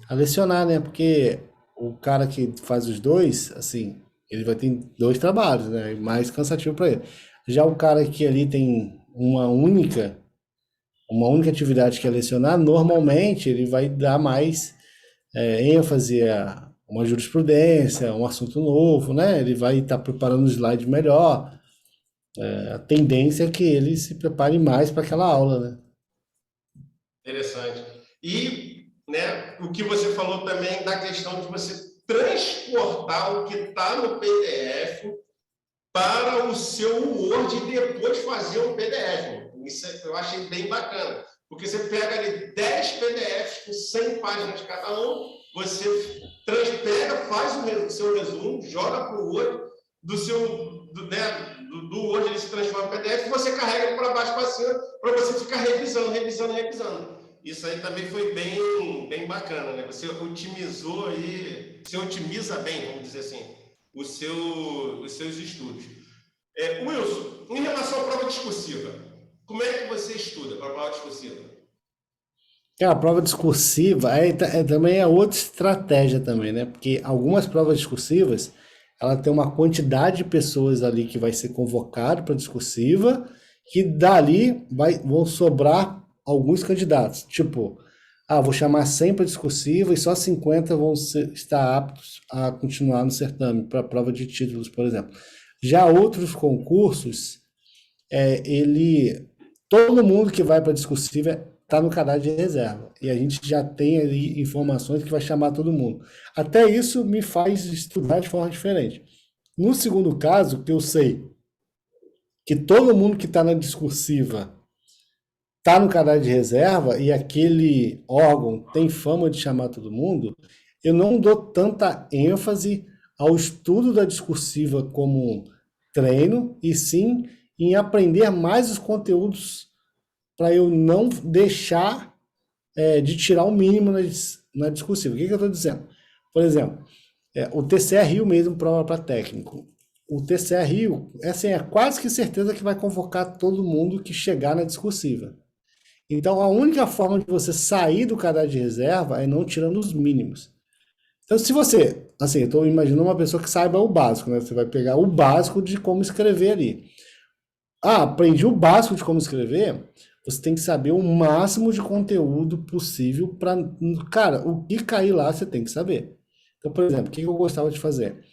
a lecionar, né? Porque o cara que faz os dois, assim, ele vai ter dois trabalhos, né? Mais cansativo para ele. Já o cara que ali tem uma única atividade que é lecionar, normalmente ele vai dar mais ênfase a uma jurisprudência, um assunto novo, né? Ele vai estar preparando o slide melhor. A tendência é que ele se prepare mais para aquela aula, né? Interessante. E né, o que você falou também da questão de você transportar o que está no PDF para o seu Word e depois fazer um PDF. Isso eu achei bem bacana. Porque você pega ali 10 PDFs com 100 páginas cada um, você pega, faz o seu resumo, joga para o Word, do Word ele se transforma em PDF e você carrega ele para baixo para cima para você ficar revisando. Isso aí também foi bem bacana, né? Você otimizou aí, você otimiza bem, vamos dizer assim, os seus estudos. Wilson, em relação à prova discursiva, como é que você estuda para a prova discursiva? A prova discursiva também é outra estratégia também, né? Porque algumas provas discursivas, ela tem uma quantidade de pessoas ali que vai ser convocado para discursiva, que dali vão sobrar alguns candidatos. Tipo, vou chamar 100 para discursiva e só 50 vão estar aptos a continuar no certame, para a prova de títulos, por exemplo. Já outros concursos, todo mundo que vai para discursiva está no cadastro de reserva. E a gente já tem ali informações que vai chamar todo mundo. Até isso me faz estudar de forma diferente. No segundo caso, que eu sei que todo mundo que está na discursiva está no cadastro de reserva e aquele órgão tem fama de chamar todo mundo, eu não dou tanta ênfase ao estudo da discursiva como treino, e sim em aprender mais os conteúdos para eu não deixar de tirar o mínimo na discursiva. O que eu estou dizendo? Por exemplo, o TCE Rio mesmo, prova para técnico. o TCE Rio, assim, é quase que certeza que vai convocar todo mundo que chegar na discursiva. Então, a única forma de você sair do cadastro de reserva é não tirando os mínimos. Então, se você, assim, eu estou imaginando uma pessoa que saiba o básico, né? Você vai pegar o básico de como escrever ali. Ah, aprendi o básico de como escrever. Você tem que saber o máximo de conteúdo possível para, cara, o que cair lá você tem que saber. Então, por exemplo, o que eu gostava de fazer?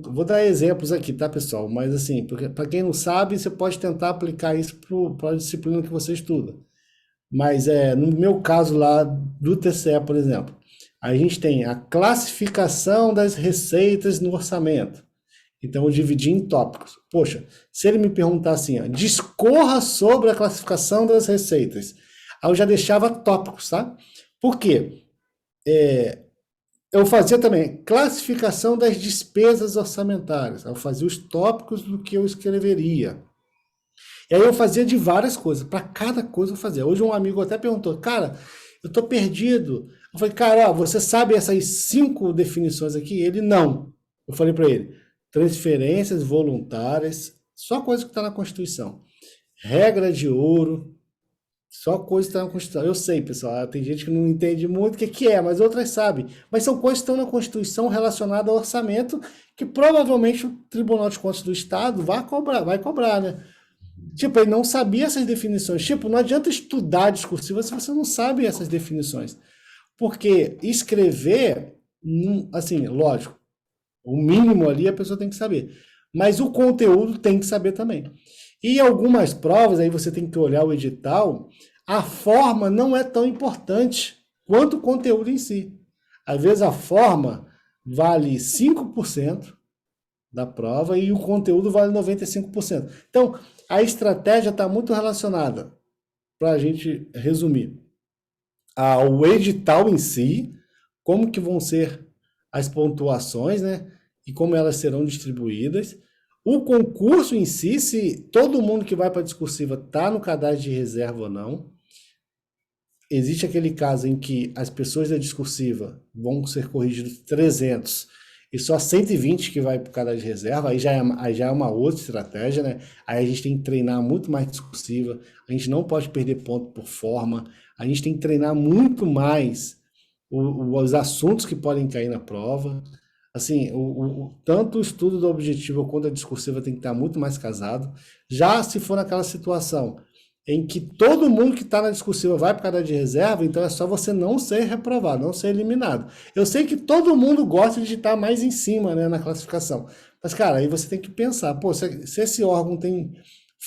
Vou dar exemplos aqui, tá, pessoal? Mas assim, para quem não sabe, você pode tentar aplicar isso para a disciplina que você estuda. Mas no meu caso lá do TCE, por exemplo, a gente tem a classificação das receitas no orçamento. Então eu dividi em tópicos. Poxa, se ele me perguntar assim, ó, discorra sobre a classificação das receitas, aí eu já deixava tópicos, tá? Por quê? Eu fazia também classificação das despesas orçamentárias. Eu fazia os tópicos do que eu escreveria. E aí eu fazia de várias coisas. Para cada coisa eu fazia. Hoje um amigo até perguntou, cara, eu tô perdido. Eu falei, cara, ó, você sabe essas 5 definições aqui? Ele não. Eu falei para ele, transferências voluntárias, só coisa que está na Constituição. Regra de ouro, só coisa que está na Constituição. Eu sei, pessoal, tem gente que não entende muito o que é, mas outras sabem. Mas são coisas que estão na Constituição relacionadas ao orçamento que provavelmente o Tribunal de Contas do Estado vai cobrar, né? Tipo, ele não sabia essas definições. Tipo, não adianta estudar discursiva se você não sabe essas definições. Porque escrever, assim, lógico, o mínimo ali a pessoa tem que saber. Mas o conteúdo tem que saber também. E algumas provas, aí você tem que olhar o edital, a forma não é tão importante quanto o conteúdo em si. Às vezes a forma vale 5% da prova e o conteúdo vale 95%. Então, a estratégia está muito relacionada, para a gente resumir, ao edital em si, como que vão ser as pontuações, né? E como elas serão distribuídas. O concurso em si, se todo mundo que vai para a discursiva está no cadastro de reserva ou não. Existe aquele caso em que as pessoas da discursiva vão ser corrigidos 300 e só 120 que vai para o cadastro de reserva, aí já é uma outra estratégia, né? Aí a gente tem que treinar muito mais discursiva, a gente não pode perder ponto por forma, a gente tem que treinar muito mais os assuntos que podem cair na prova. Assim, tanto o estudo do objetivo quanto a discursiva tem que estar muito mais casado. Já se for naquela situação em que todo mundo que está na discursiva vai para o cadastro de reserva, então é só você não ser reprovado, não ser eliminado. Eu sei que todo mundo gosta de estar mais em cima, né, na classificação. Mas, cara, aí você tem que pensar, pô, se esse órgão tem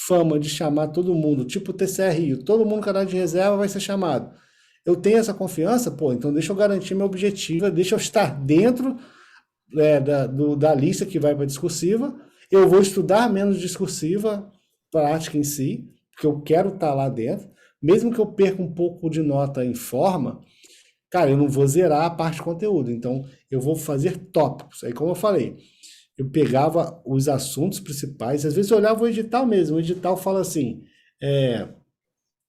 fama de chamar todo mundo, tipo o TCE Rio, todo mundo no cadastro de reserva vai ser chamado. Eu tenho essa confiança, pô, então deixa eu garantir meu objetivo, deixa eu estar dentro da lista que vai para a discursiva, eu vou estudar menos discursiva, prática em si, porque eu quero estar lá dentro, mesmo que eu perca um pouco de nota em forma, cara, eu não vou zerar a parte de conteúdo, então eu vou fazer tópicos. Aí, como eu falei, eu pegava os assuntos principais, às vezes eu olhava o edital mesmo, o edital fala assim,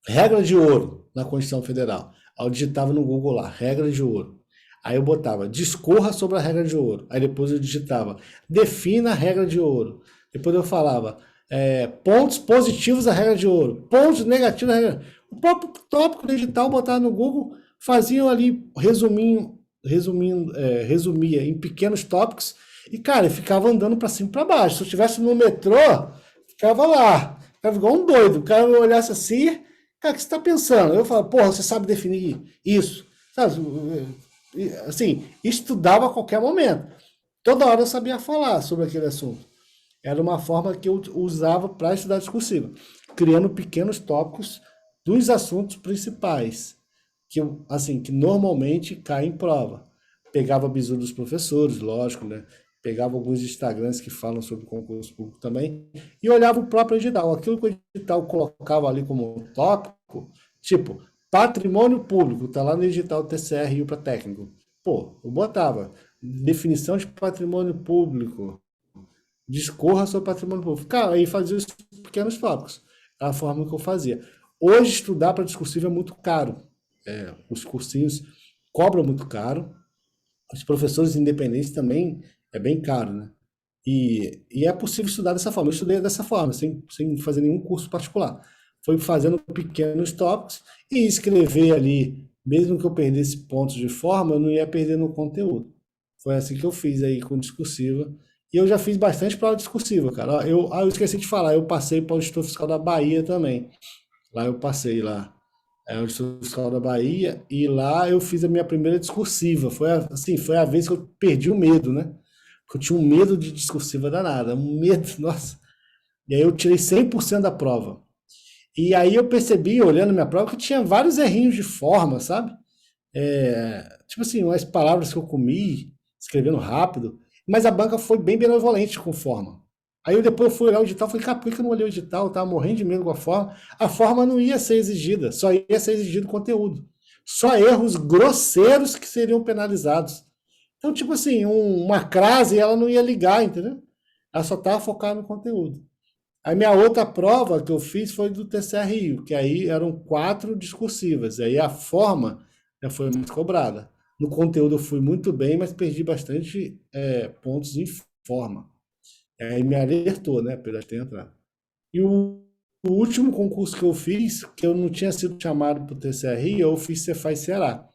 regra de ouro na Constituição Federal. Aí eu digitava no Google lá, regra de ouro. Aí eu botava, discorra sobre a regra de ouro. Aí depois eu digitava, defina a regra de ouro. Depois eu falava, pontos positivos da regra de ouro, pontos negativos da regra. O próprio tópico do edital botava no Google, faziam ali, resumia em pequenos tópicos, e, cara, eu ficava andando para cima e para baixo. Se eu estivesse no metrô, ficava lá, ficava igual um doido. O cara olhasse assim, cara, o que você está pensando? Eu falava, porra, você sabe definir isso? Sabe? Assim, estudava a qualquer momento. Toda hora eu sabia falar sobre aquele assunto. Era uma forma que eu usava para estudar discursiva, criando pequenos tópicos dos assuntos principais, que normalmente caem em prova. Pegava bizu dos professores, lógico, né? Pegava alguns Instagrams que falam sobre concurso público também, e olhava o próprio edital. Aquilo que o edital colocava ali como tópico, tipo, patrimônio público, tá lá no edital TCR Rio para técnico. Pô, eu botava definição de patrimônio público, discorra sobre patrimônio público. Cara, aí fazia os pequenos tópicos. É a forma que eu fazia. Hoje, estudar para discursivo é muito caro. Os cursinhos cobram muito caro. Os professores independentes também é bem caro, né? E é possível estudar dessa forma. Eu estudei dessa forma, sem fazer nenhum curso particular. Foi fazendo pequenos tópicos e escrever ali, mesmo que eu perdesse pontos de forma, eu não ia perder no conteúdo. Foi assim que eu fiz aí com discursiva. E eu já fiz bastante prova discursiva, cara. Ó, eu esqueci de falar, eu passei para o Instituto Fiscal da Bahia também. Lá eu passei lá. É o Instituto Fiscal da Bahia, e lá eu fiz a minha primeira discursiva. Assim, foi a vez que eu perdi o medo, né? Porque eu tinha um medo de discursiva danada, um medo, nossa. E aí eu tirei 100% da prova. E aí eu percebi, olhando minha prova, que tinha vários errinhos de forma, sabe? Tipo assim, umas palavras que eu comi, escrevendo rápido, mas a banca foi bem benevolente com forma. Aí eu depois fui olhar o edital, falei, cara, por que eu não olhei o edital? Eu tava morrendo de medo com a forma. A forma não ia ser exigida, só ia ser exigido conteúdo. Só erros grosseiros que seriam penalizados. Então, tipo assim, uma crase ela não ia ligar, entendeu? Ela só estava focada no conteúdo. A minha outra prova que eu fiz foi do TCR Rio, que aí eram 4 discursivas. Aí a forma já foi mais cobrada. No conteúdo eu fui muito bem, mas perdi bastante pontos em forma. Aí me alertou, né, pela ter entrado. E o último concurso que eu fiz, que eu não tinha sido chamado para o TCR Rio, eu fiz Cefaz Ceará.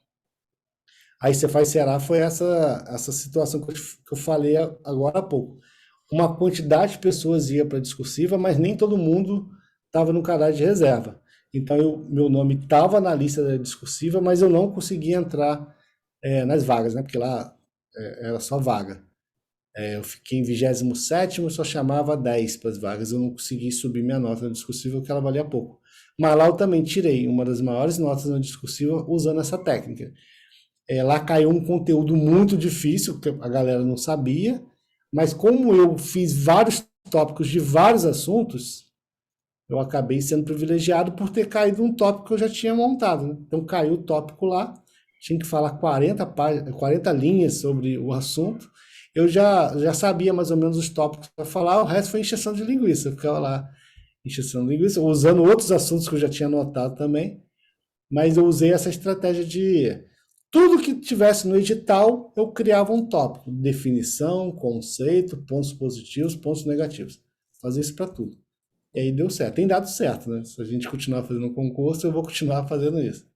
Aí Cefaz Ceará foi essa situação que eu falei agora há pouco. Uma quantidade de pessoas ia para a discursiva, mas nem todo mundo estava no cadastro de reserva. Então, meu nome estava na lista da discursiva, mas eu não conseguia entrar nas vagas, né? Porque lá era só vaga. Eu fiquei em 27º, só chamava 10 para as vagas. Eu não consegui subir minha nota na discursiva, porque ela valia pouco. Mas lá eu também tirei uma das maiores notas na discursiva usando essa técnica. Lá caiu um conteúdo muito difícil, que a galera não sabia, mas como eu fiz vários tópicos de vários assuntos, eu acabei sendo privilegiado por ter caído um tópico que eu já tinha montado, né? Então caiu o tópico lá, tinha que falar 40 linhas sobre o assunto. Eu já sabia mais ou menos os tópicos para falar, o resto foi encheção de linguiça. Eu ficava lá encheção de linguiça, usando outros assuntos que eu já tinha anotado também, mas eu usei essa estratégia de tudo que tivesse no edital, eu criava um tópico, definição, conceito, pontos positivos, pontos negativos. Fazia isso para tudo. E aí deu certo. Tem dado certo, né? Se a gente continuar fazendo concurso, eu vou continuar fazendo isso.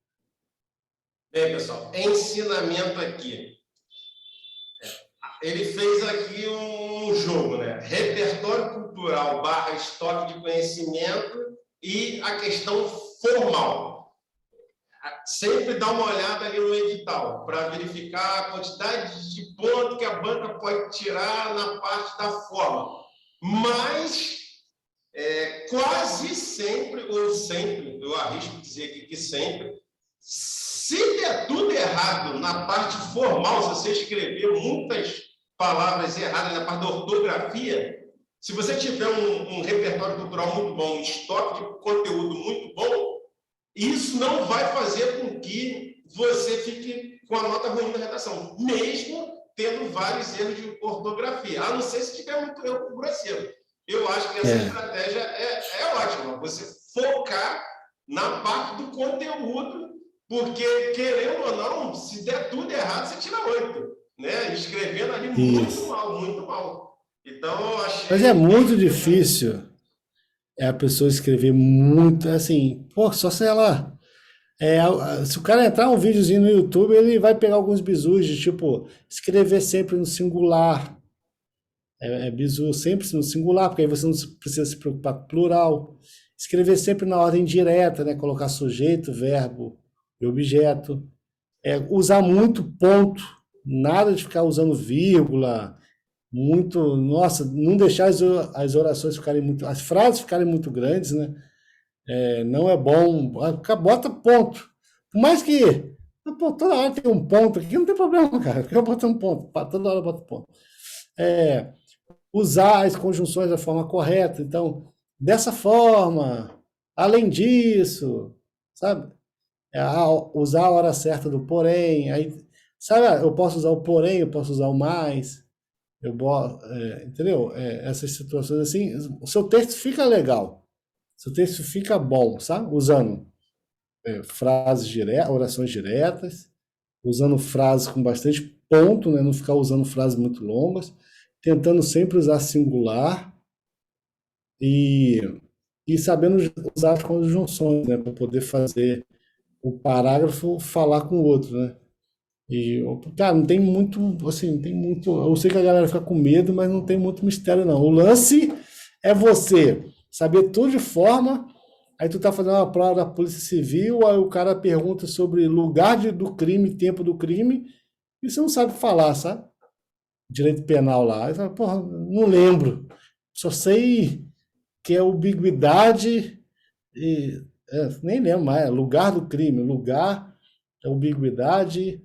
Bem, pessoal, ensinamento aqui. Ele fez aqui um jogo, né? Repertório cultural / estoque de conhecimento e a questão formal. Sempre dá uma olhada ali no edital para verificar a quantidade de ponto que a banca pode tirar na parte da forma. Mas quase sempre, ou sempre, eu arrisco dizer que sempre, se der tudo errado na parte formal, se você escrever muitas palavras erradas na parte da ortografia, se você tiver um repertório cultural muito bom, um estoque de conteúdo muito bom, isso não vai fazer com que você fique com a nota ruim na redação, mesmo tendo vários erros de ortografia, a não ser se tiver muito erro grosseiro. Eu acho que essa estratégia é ótima, você focar na parte do conteúdo, porque, querendo ou não, se der tudo errado, você tira 8, né? Escrevendo ali muito mal, muito mal. Então, eu achei... Mas é muito difícil a pessoa escrever muito, assim, pô, só se ela... se o cara entrar um videozinho no YouTube, ele vai pegar alguns bizus de, tipo, escrever sempre no singular. Bizu sempre no singular, porque aí você não precisa se preocupar com plural. Escrever sempre na ordem direta, né? Colocar sujeito, verbo e objeto. Usar muito ponto, nada de ficar usando vírgula, muito, nossa, não deixar as orações ficarem muito, as frases ficarem muito grandes, né? Não é bom, bota ponto. Por mais que, pô, toda hora tem um ponto aqui, não tem problema, cara, porque eu boto um ponto, toda hora eu boto ponto. Usar as conjunções da forma correta, então, dessa forma, além disso, sabe? Usar a hora certa do porém, aí, sabe, eu posso usar o porém, eu posso usar o mais, entendeu? Essas situações assim, o seu texto fica legal, seu texto fica bom, sabe? Usando frases diretas, orações diretas, usando frases com bastante ponto, né? Não ficar usando frases muito longas, tentando sempre usar singular e, e sabendo usar as conjunções, né, para poder fazer o parágrafo falar com o outro, né? Cara, não tem muito, assim, não tem muito. Eu sei que a galera fica com medo, mas não tem muito mistério, não. O lance é você saber tudo de forma. Aí tu tá fazendo uma prova da Polícia Civil, aí o cara pergunta sobre lugar do crime, tempo do crime, e você não sabe falar, sabe? Direito penal lá. Aí você fala, porra, não lembro. Só sei que é ambiguidade e. Nem lembro mais. Lugar do crime. Lugar é ambiguidade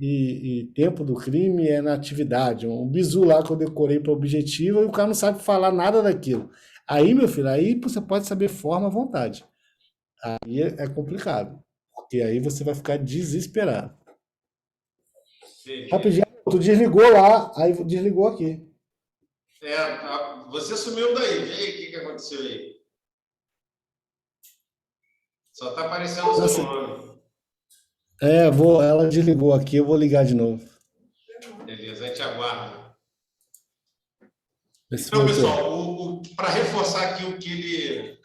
e tempo do crime é na atividade. Um bizu lá que eu decorei para objetivo e o cara não sabe falar nada daquilo. Aí, meu filho, aí você pode saber forma à vontade. Aí é complicado. Porque aí você vai ficar desesperado. Rapidinho, Beleza. tu desligou lá, aí desligou aqui. Você sumiu daí. E aí, o que aconteceu aí? Só tá aparecendo o seu Nossa, nome. ela desligou aqui, eu vou ligar de novo. Beleza, a gente aguarda. Vê se Então, voltou. pessoal, para reforçar aqui o que ele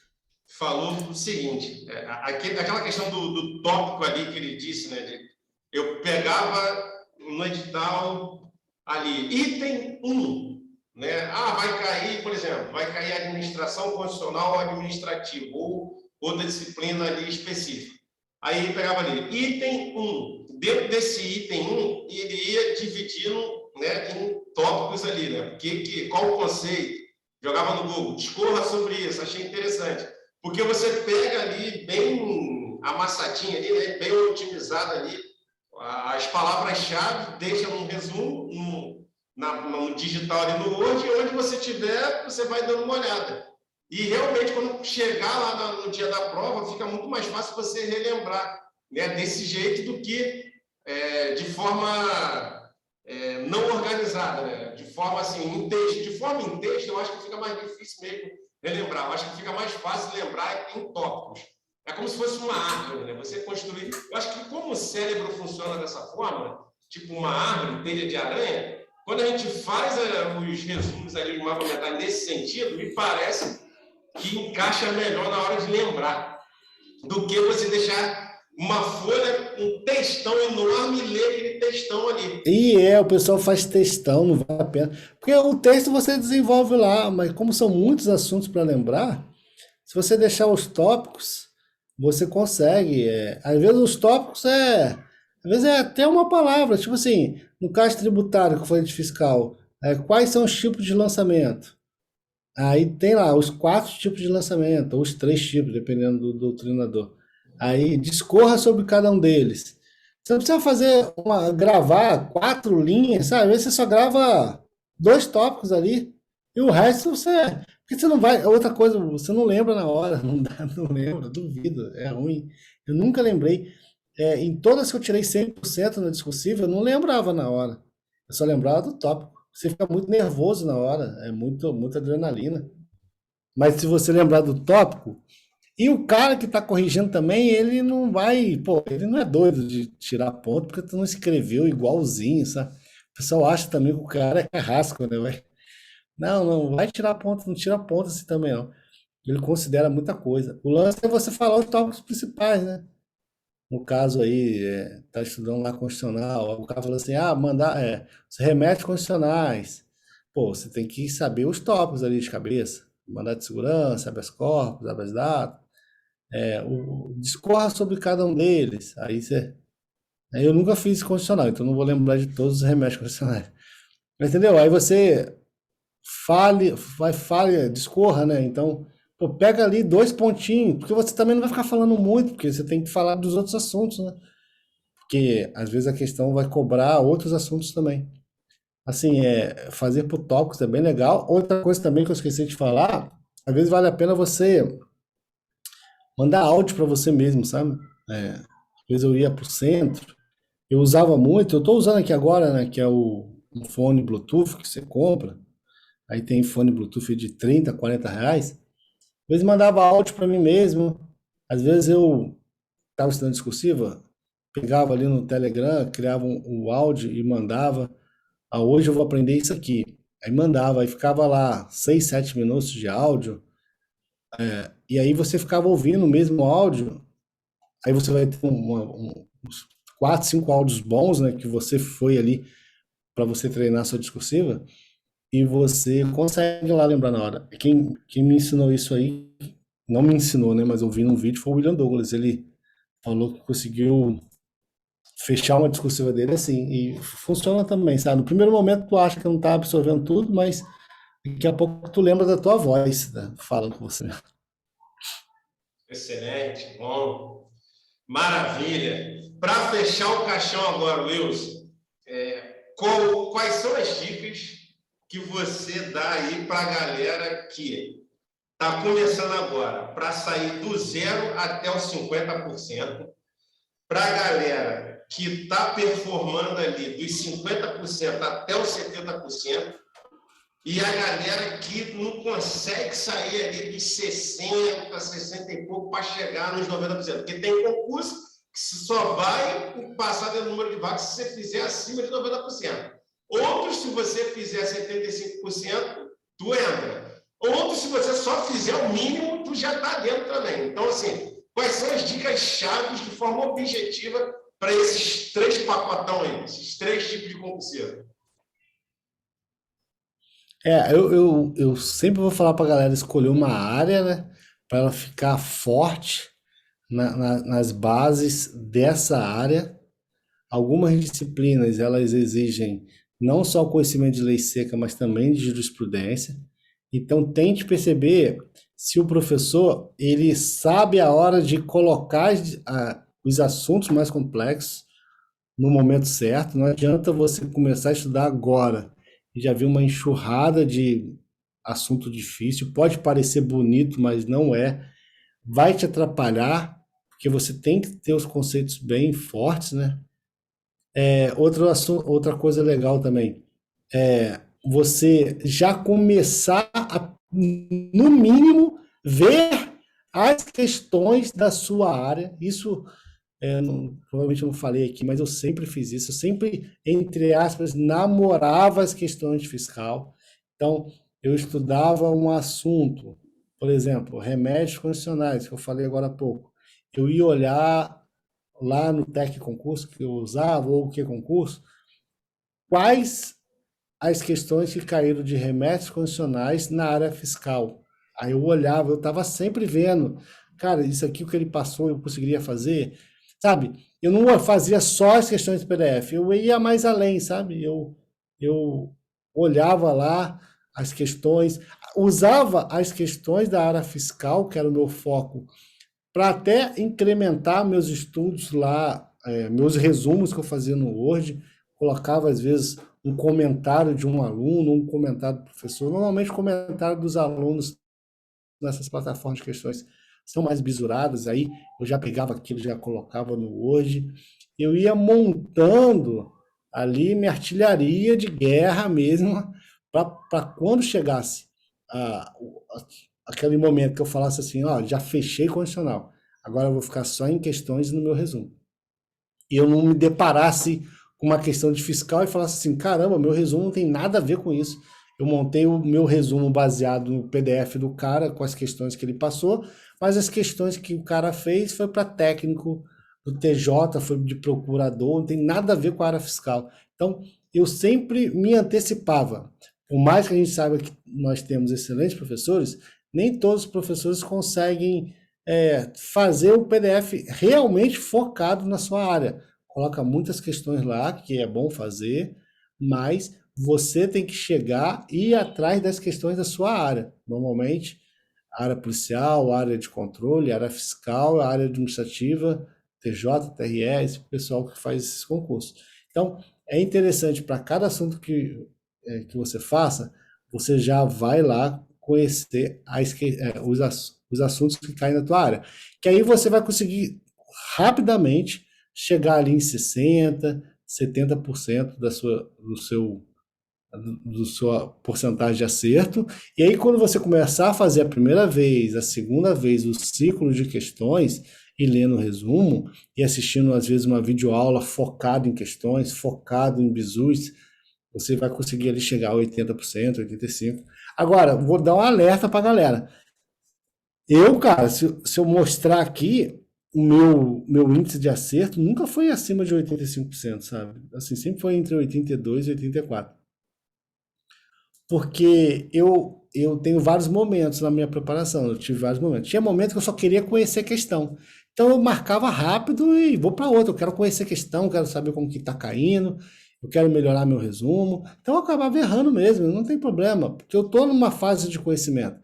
falou, o seguinte, aquela questão do tópico ali que ele disse, né? Eu pegava no edital ali, item um, né? Vai cair, por exemplo, vai cair administração constitucional ou administrativo, ou outra disciplina ali específica. Aí ele pegava ali, item um. Dentro desse item um, ele ia dividindo, né, em tópicos ali, né? Qual o conceito? Jogava no Google, discorra sobre isso, achei interessante. Porque você pega ali bem amassadinho ali, né, bem otimizado ali, as palavras-chave, deixa um resumo no digital ali no Word, e onde você tiver, você vai dando uma olhada. E realmente, quando chegar lá no dia da prova, fica muito mais fácil você relembrar, né, desse jeito do que de forma não organizada, né? De forma assim, em texto. De forma em texto, eu acho que fica mais difícil mesmo relembrar. Eu acho que fica mais fácil lembrar em tópicos. É como se fosse uma árvore, né? Você construir. Eu acho que como o cérebro funciona dessa forma, tipo uma árvore, telha de aranha, quando a gente faz os resumos ali, os mapa mentais nesse sentido, me parece que encaixa melhor na hora de lembrar do que você deixar uma folha, um textão enorme e ler aquele textão ali. O pessoal faz textão, não vale a pena. Porque o texto você desenvolve lá, mas como são muitos assuntos para lembrar, se você deixar os tópicos, você consegue. Às vezes os tópicos às vezes é até uma palavra, tipo assim, no caso tributário, que foi de fiscal, quais são os tipos de lançamento? Aí tem lá os 4 tipos de lançamento, ou os 3 tipos, dependendo do treinador. Aí discorra sobre cada um deles. Você não precisa gravar 4 linhas, sabe? Às vezes você só grava 2 tópicos ali, e o resto você. Porque você não vai. Outra coisa, você não lembra na hora, não dá, não lembra, duvido, é ruim. Eu nunca lembrei. Em todas que eu tirei 100% na discursiva, eu não lembrava na hora. Eu só lembrava do tópico. Você fica muito nervoso na hora, é muita adrenalina. Mas se você lembrar do tópico, e o cara que está corrigindo também, ele não vai, pô, ele não é doido de tirar ponto, porque tu não escreveu igualzinho, sabe? O pessoal acha também que o cara é carrasco, né? Não, não, vai tirar ponto, não tira ponto assim também, não. Ele considera muita coisa. O lance é você falar os tópicos principais, né? No caso aí, tá estudando lá constitucional, o cara falou assim, mandar, os remédios constitucionais. Pô, você tem que saber os tópicos ali de cabeça. Mandato de segurança, habeas corpus, habeas data. Discorra sobre cada um deles. Aí eu nunca fiz constitucional, então não vou lembrar de todos os remédios constitucionais. Entendeu? Aí você discorra, né? Então, pô, pega ali 2 pontinhos, porque você também não vai ficar falando muito, porque você tem que falar dos outros assuntos, né? Porque às vezes a questão vai cobrar outros assuntos também. Assim, fazer por tópicos é bem legal. Outra coisa também que eu esqueci de falar, às vezes vale a pena você mandar áudio para você mesmo, sabe? Às vezes eu ia pro centro, eu usava muito, eu estou usando aqui agora, né, que é um fone Bluetooth que você compra, aí tem fone Bluetooth de 30, R$ 40. Às vezes mandava áudio para mim mesmo, às vezes eu estava estudando discursiva, pegava ali no Telegram, criava um áudio e mandava. Hoje eu vou aprender isso aqui. Aí mandava, aí ficava lá 6, 7 minutos de áudio, e aí você ficava ouvindo o mesmo áudio, aí você vai ter uns 4, 5 áudios bons, né, que você foi ali para você treinar sua discursiva, e você consegue lá lembrar na hora. Quem me ensinou isso aí, não me ensinou, né, mas eu vi num vídeo, foi o William Douglas. Ele falou que conseguiu fechar uma discursiva dele assim, e funciona também, sabe? No primeiro momento tu acha que não tá absorvendo tudo, mas daqui a pouco tu lembra da tua voz, né, falando com você. Excelente, bom. Maravilha. Para fechar o caixão agora, Wilson, quais são as dicas que você dá aí para a galera que está começando agora, para sair do 0 até os 50%, para a galera que está performando ali dos 50% até os 70%, e a galera que não consegue sair ali dos 60, 60 e pouco para chegar nos 90%. Porque tem concurso que só vai passar do número de vagas se você fizer acima de 90%. Outros, se você fizer 75%, tu entra. Outros, se você só fizer o mínimo, tu já está dentro também. Então, assim, quais são as dicas chaves de forma objetiva para esses 3 pacotão aí, esses 3 tipos de concurseiro? Eu sempre vou falar pra galera escolher uma área, né, para ela ficar forte nas bases dessa área. Algumas disciplinas, elas exigem não só o conhecimento de lei seca, mas também de jurisprudência. Então, tente perceber se o professor, ele sabe a hora de colocar os assuntos mais complexos no momento certo. Não adianta você começar a estudar agora e já vir uma enxurrada de assunto difícil. Pode parecer bonito, mas não é. Vai te atrapalhar, porque você tem que ter os conceitos bem fortes, né? Outra coisa legal também é você já começar a, no mínimo, ver as questões da sua área. Isso provavelmente eu não falei aqui, mas eu sempre fiz isso. Eu sempre, entre aspas, namorava as questões de fiscal. Então, eu estudava um assunto, por exemplo, remédios condicionais, que eu falei agora há pouco. Eu ia olhar lá no Tec Concurso que eu usava, ou o que concurso, quais as questões que caíram de remédios condicionais na área fiscal. Aí eu olhava, eu estava sempre vendo, cara, isso aqui o que ele passou eu conseguiria fazer, sabe? Eu não fazia só as questões do PDF, eu ia mais além, sabe? Eu olhava lá as questões, usava as questões da área fiscal, que era o meu foco, para até incrementar meus estudos lá, meus resumos que eu fazia no Word, colocava às vezes um comentário de um aluno, um comentário do professor. Normalmente, o comentário dos alunos nessas plataformas de questões são mais bisurados, aí eu já pegava aquilo, já colocava no Word. Eu ia montando ali minha artilharia de guerra mesmo, para quando chegasse a, aquele momento que eu falasse assim, ó, já fechei condicional, agora eu vou ficar só em questões no meu resumo. E eu não me deparasse com uma questão de fiscal e falasse assim, caramba, meu resumo não tem nada a ver com isso. Eu montei o meu resumo baseado no PDF do cara, com as questões que ele passou, mas as questões que o cara fez foi para técnico do TJ, foi de procurador, não tem nada a ver com a área fiscal. Então, eu sempre me antecipava. Por mais que a gente saiba que nós temos excelentes professores, nem todos os professores conseguem fazer o PDF realmente focado na sua área. Coloca muitas questões lá, que é bom fazer, mas você tem que chegar e ir atrás das questões da sua área. Normalmente, área policial, área de controle, área fiscal, área administrativa, TJ, TRE, esse pessoal que faz esses concursos. Então, é interessante para cada assunto que você faça, você já vai lá conhecer os assuntos que caem na tua área. Que aí você vai conseguir rapidamente chegar ali em 60%, 70% do sua porcentagem de acerto. E aí, quando você começar a fazer a primeira vez, a segunda vez, o ciclo de questões, e lendo o resumo, e assistindo, às vezes, uma videoaula focada em questões, focado em bizus, você vai conseguir ali chegar a 80%, 85%. Agora, vou dar um alerta para a galera. Cara, se eu mostrar aqui, o meu índice de acerto nunca foi acima de 85%, sabe? Assim, sempre foi entre 82% e 84%. Porque eu tenho vários momentos na minha preparação, eu tive vários momentos. Tinha momentos que eu só queria conhecer a questão. Então eu marcava rápido e vou para outra. Eu quero conhecer a questão, quero saber como que está caindo, eu quero melhorar meu resumo. Então eu acabava errando mesmo, não tem problema, porque eu estou numa fase de conhecimento.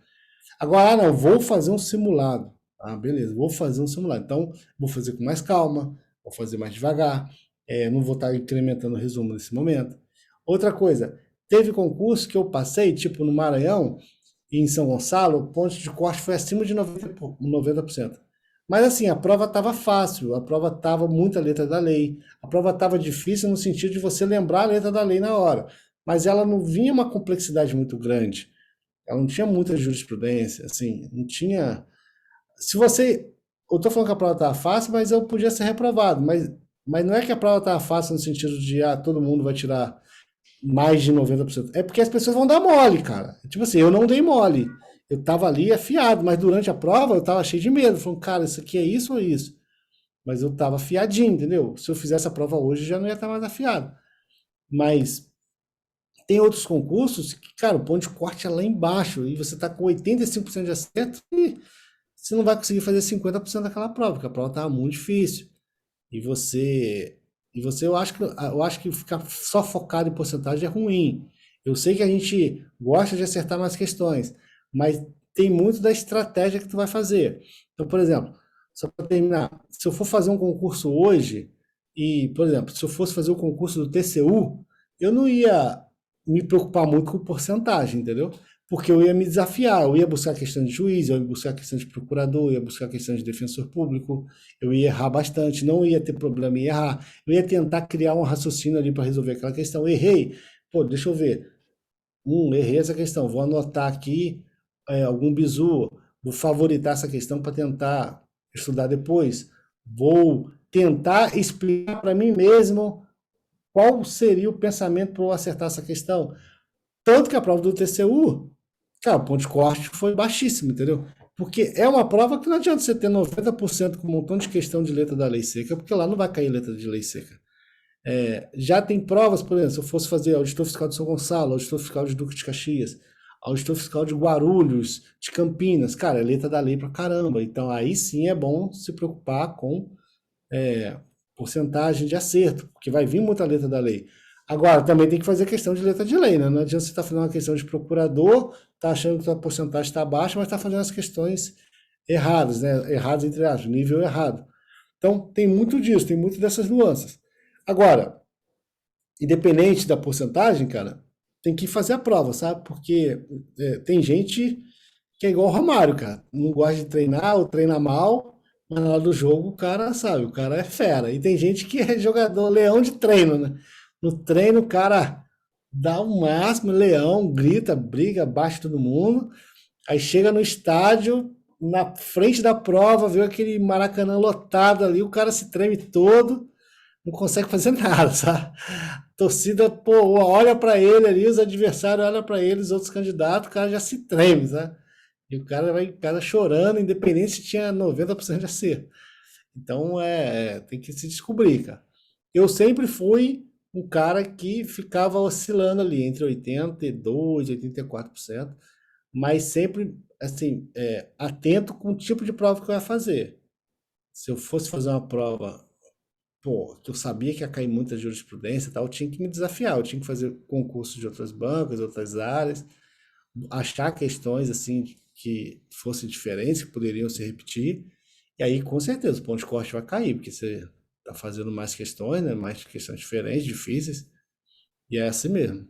Agora, não, vou fazer um simulado. Ah, beleza, vou fazer um simulado. Então, vou fazer com mais calma, vou fazer mais devagar, não vou estar incrementando o resumo nesse momento. Outra coisa, teve concurso que eu passei, tipo no Maranhão e em São Gonçalo, o ponto de corte foi acima de 90%. Mas assim, a prova estava fácil, a prova estava muita letra da lei, a prova estava difícil no sentido de você lembrar a letra da lei na hora, mas ela não vinha uma complexidade muito grande. Ela não tinha muita jurisprudência, assim, não tinha. Se você. Eu tô falando que a prova estava fácil, mas eu podia ser reprovado. Mas não é que a prova estava fácil no sentido de todo mundo vai tirar mais de 90%. É porque as pessoas vão dar mole, cara. Tipo assim, eu não dei mole. Eu tava ali afiado, mas durante a prova eu tava cheio de medo. Falando, cara, isso aqui é isso ou isso? Mas eu tava afiadinho, entendeu? Se eu fizesse a prova hoje, já não ia estar mais afiado. Mas tem outros concursos que, cara, o ponto de corte é lá embaixo e você tá com 85% de acerto e você não vai conseguir fazer 50% daquela prova, porque a prova tava muito difícil. E você, eu acho que ficar só focado em porcentagem é ruim. Eu sei que a gente gosta de acertar nas questões, mas tem muito da estratégia que tu vai fazer. Então, por exemplo, só para terminar, se eu for fazer um concurso hoje e, por exemplo, se eu fosse fazer o concurso do TCU, eu não ia me preocupar muito com porcentagem, entendeu? Porque eu ia me desafiar, eu ia buscar a questão de juiz, eu ia buscar a questão de procurador, eu ia buscar a questão de defensor público, eu ia errar bastante, não ia ter problema em errar. Eu ia tentar criar um raciocínio ali para resolver aquela questão. Errei, pô, deixa eu ver. Errei essa questão, vou anotar aqui algum bizu, vou favoritar essa questão para tentar estudar depois. Vou tentar explicar para mim mesmo qual seria o pensamento para eu acertar essa questão. Tanto que a prova do TCU, cara, o ponto de corte foi baixíssimo, entendeu? Porque é uma prova que não adianta você ter 90% com um montão de questão de letra da lei seca, porque lá não vai cair letra de lei seca. Já tem provas, por exemplo, se eu fosse fazer auditor fiscal de São Gonçalo, auditor fiscal de Duque de Caxias, auditor fiscal de Guarulhos, de Campinas, cara, é letra da lei pra caramba. Então aí sim é bom se preocupar com porcentagem de acerto, porque vai vir muita letra da lei. Agora, também tem que fazer questão de letra de lei, né? Não adianta você estar fazendo uma questão de procurador, tá achando que a porcentagem está baixa, mas está fazendo as questões erradas, né? Erradas entre aspas, nível errado. Então, tem muito disso, tem muito dessas nuances. Agora, independente da porcentagem, cara, tem que fazer a prova, sabe? Porque tem gente que é igual o Romário, cara. Não gosta de treinar ou treina mal, mas na hora do jogo o cara sabe, o cara é fera. E tem gente que é jogador leão de treino, né? No treino o cara dá o máximo, leão, grita, briga, bate todo mundo. Aí chega no estádio, na frente da prova, vê aquele Maracanã lotado ali, o cara se treme todo, não consegue fazer nada, sabe? A torcida, pô, olha para ele ali, os adversários olham para ele, os outros candidatos, o cara já se treme, sabe? E o cara vai cara chorando, independente se tinha 90% de acerto. Então, tem que se descobrir, cara. Eu sempre fui um cara que ficava oscilando ali entre 82% e 84%, mas sempre, assim, atento com o tipo de prova que eu ia fazer. Se eu fosse fazer uma prova, pô, que eu sabia que ia cair muita jurisprudência e tal, eu tinha que me desafiar, eu tinha que fazer concursos de outras bancas, outras áreas, achar questões, assim, que fossem diferentes, que poderiam se repetir, e aí, com certeza, o ponto de corte vai cair, porque você está fazendo mais questões, né? Mais questões diferentes, difíceis, e é assim mesmo.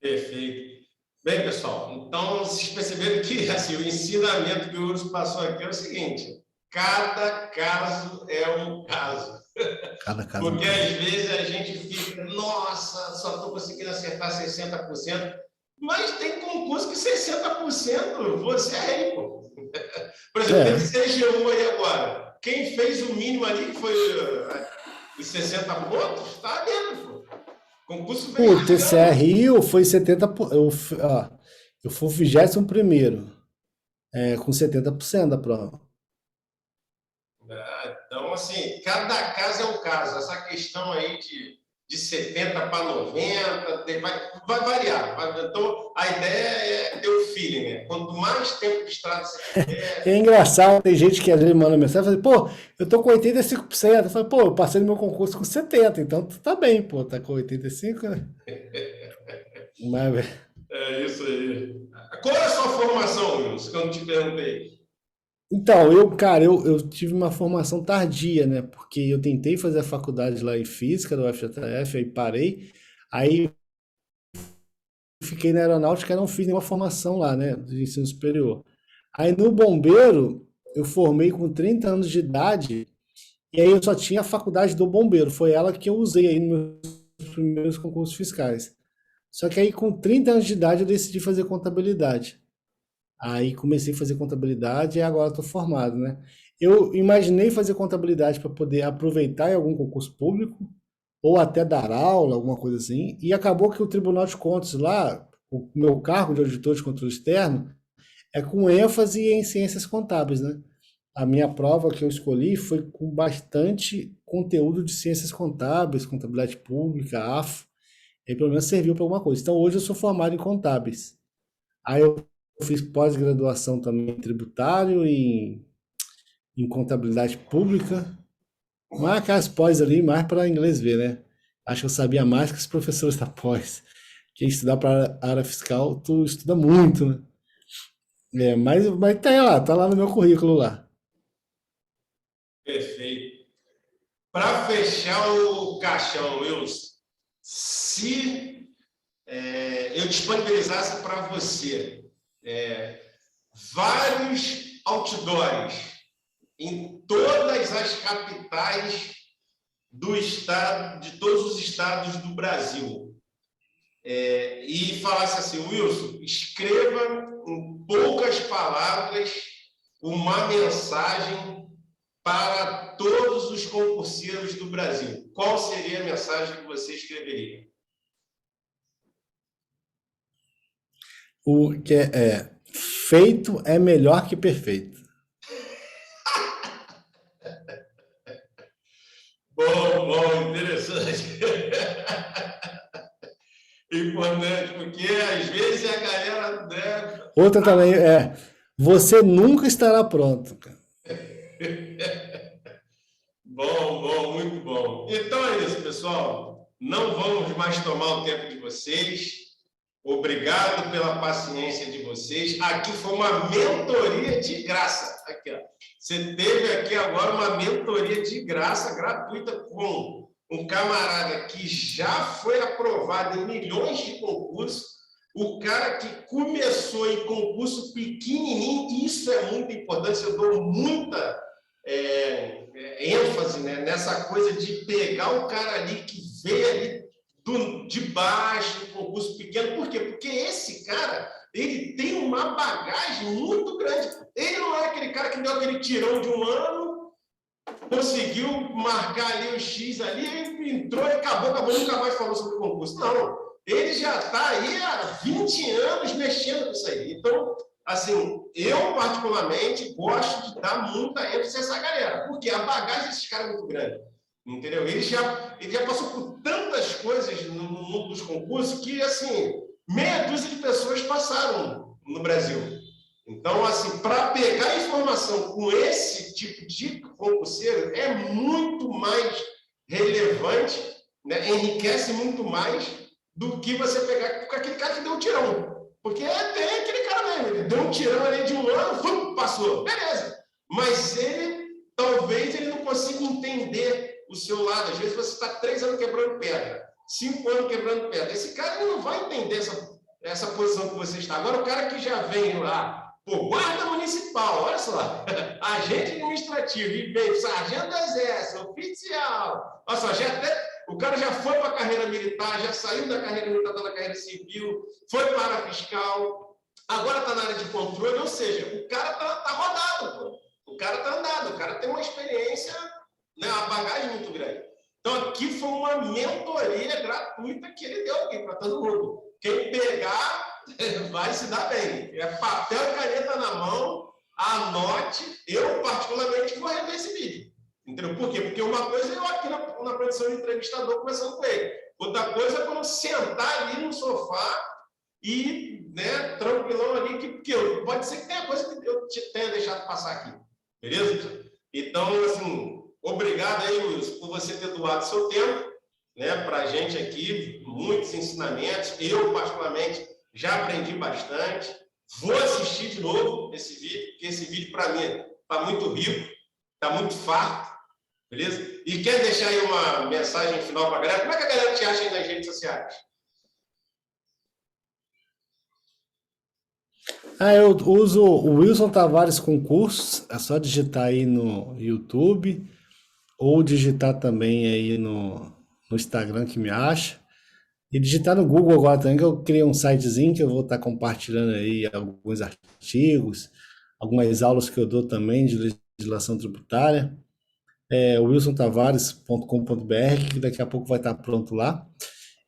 Perfeito. Bem, pessoal, então vocês perceberam que assim, o ensinamento que o Urso passou aqui é o seguinte: cada caso é um caso. Cada caso é um Porque caso. às vezes a gente fica, nossa, só estou conseguindo acertar 60%, mas tem concurso que 60% você é rei, pô. Por exemplo, teve É, CGU aí agora. Quem fez o mínimo ali, que foi os 60 pontos, está dentro, pô. Concurso bem O TCE arcano. Rio foi 70, eu fui o 21º, com 70% da prova. Então, assim, cada caso é um caso. Essa questão aí de 70 para 90 vai variar. Então, a ideia é ter o feeling, né? Quanto mais tempo de estrada você E é tiver, engraçado, tem gente que às vezes manda mensagem e fala, pô, eu tô com 85%. Eu falo, pô, eu passei no meu concurso com 70%, então tu tá bem, pô, tá com 85%, né? Mas, é isso aí. Qual é a sua formação, Wilson, que eu não te perguntei? então, cara, eu tive uma formação tardia, né? Porque eu tentei fazer a faculdade lá em física do UFJF, aí parei, aí fiquei na aeronáutica, não fiz nenhuma formação lá, né, de ensino superior. Aí no bombeiro, eu formei com 30 anos de idade, e aí eu só tinha a faculdade do bombeiro, foi ela que eu usei aí nos meus primeiros concursos fiscais. Só que aí com 30 anos de idade eu decidi fazer contabilidade. Aí comecei a fazer contabilidade e agora estou formado, né? Eu imaginei fazer contabilidade para poder aproveitar em algum concurso público ou até dar aula, alguma coisa assim. E acabou que o Tribunal de Contas lá, o meu cargo de auditor de controle externo, é com ênfase em ciências contábeis, né? A minha prova que eu escolhi foi com bastante conteúdo de ciências contábeis, contabilidade pública, AFO, e pelo menos serviu para alguma coisa. Então hoje eu sou formado em contábeis. Aí eu fiz pós-graduação também em tributário e em contabilidade pública, mas aquelas pós ali mais para inglês ver, né? Acho que eu sabia mais que os professores da pós. Quem estudar para a área fiscal, tu estuda muito, né? Mas tá lá no meu currículo lá. Perfeito. Para fechar o caixão, Wilson, se eu disponibilizasse para você é, vários outdoors em todas as capitais do estado, de todos os estados do Brasil, e falasse assim, Wilson, escreva em poucas palavras uma mensagem para todos os concurseiros do Brasil. Qual seria a mensagem que você escreveria? O que feito é melhor que perfeito. Bom, interessante. Importante, porque às vezes a galera, né, Outra também você nunca estará pronto, cara. Muito bom. Então é isso, pessoal. Não vamos mais tomar o tempo de vocês. Obrigado pela paciência de vocês. Aqui foi uma mentoria de graça. Aqui, ó. Você teve aqui agora uma mentoria de graça, gratuita, com um camarada que já foi aprovado em milhões de concursos, o cara que começou em concurso pequenininho, isso é muito importante, eu dou muita ênfase, né, nessa coisa de pegar o cara ali que veio ali de baixo, do concurso pequeno. Por quê? Porque esse cara, ele tem uma bagagem muito grande. Ele não é aquele cara que deu aquele tirão de um ano, conseguiu marcar ali o X ali, entrou e acabou, nunca mais falou sobre o concurso. Não, ele já está aí há 20 anos mexendo com isso aí. Então, assim, eu particularmente gosto de dar muita ênfase a essa galera, porque a bagagem desses caras é muito grande. Entendeu? Ele já passou por tantas coisas no mundo dos concursos que, assim, meia dúzia de pessoas passaram no Brasil. Então, assim, para pegar informação com esse tipo de concurseiro é muito mais relevante, né? Enriquece muito mais do que você pegar com aquele cara que deu um tirão. Porque tem aquele cara mesmo, ele deu um tirão ali de um ano, passou, beleza. Mas talvez ele não consiga entender o seu lado. Às vezes você está 3 anos quebrando pedra, 5 anos quebrando pedra. Esse cara ele não vai entender essa posição que você está. Agora, o cara que já vem lá, pô, guarda municipal, olha só, agente administrativo, e veio sargento do exército, oficial, olha só, o cara já foi para a carreira militar, já saiu da carreira militar, está na carreira civil, foi para a fiscal, agora está na área de controle, ou seja, o cara tá rodado, pô. O cara está andado, o cara tem uma experiência, né, uma bagagem muito grande. Então, aqui foi uma mentoria gratuita que ele deu aqui para todo mundo. Quem pegar vai se dar bem. É papel e caneta na mão, anote. Eu, particularmente, vou rever esse vídeo. Entendeu? Por quê? Porque uma coisa é eu aqui na produção de entrevistador conversando com ele. Outra coisa é quando eu sentar ali no sofá e, né, tranquilão ali, porque pode ser que tenha coisa que eu tenha deixado passar aqui. Beleza? Então, assim, obrigado aí, Wilson, por você ter doado seu tempo, né, para a gente aqui, muitos ensinamentos. Eu, particularmente, já aprendi bastante. Vou assistir de novo esse vídeo, porque esse vídeo, para mim, está muito rico, está muito farto, beleza? E quer deixar aí uma mensagem final para a galera? Como é que a galera te acha aí nas redes sociais? Eu uso o Wilson Tavares Concursos, é só digitar aí no YouTube ou digitar também aí no Instagram que me acha. E digitar no Google agora também, que eu criei um sitezinho que eu vou estar compartilhando aí alguns artigos, algumas aulas que eu dou também de legislação tributária. É wilsontavares.com.br, que daqui a pouco vai estar pronto lá.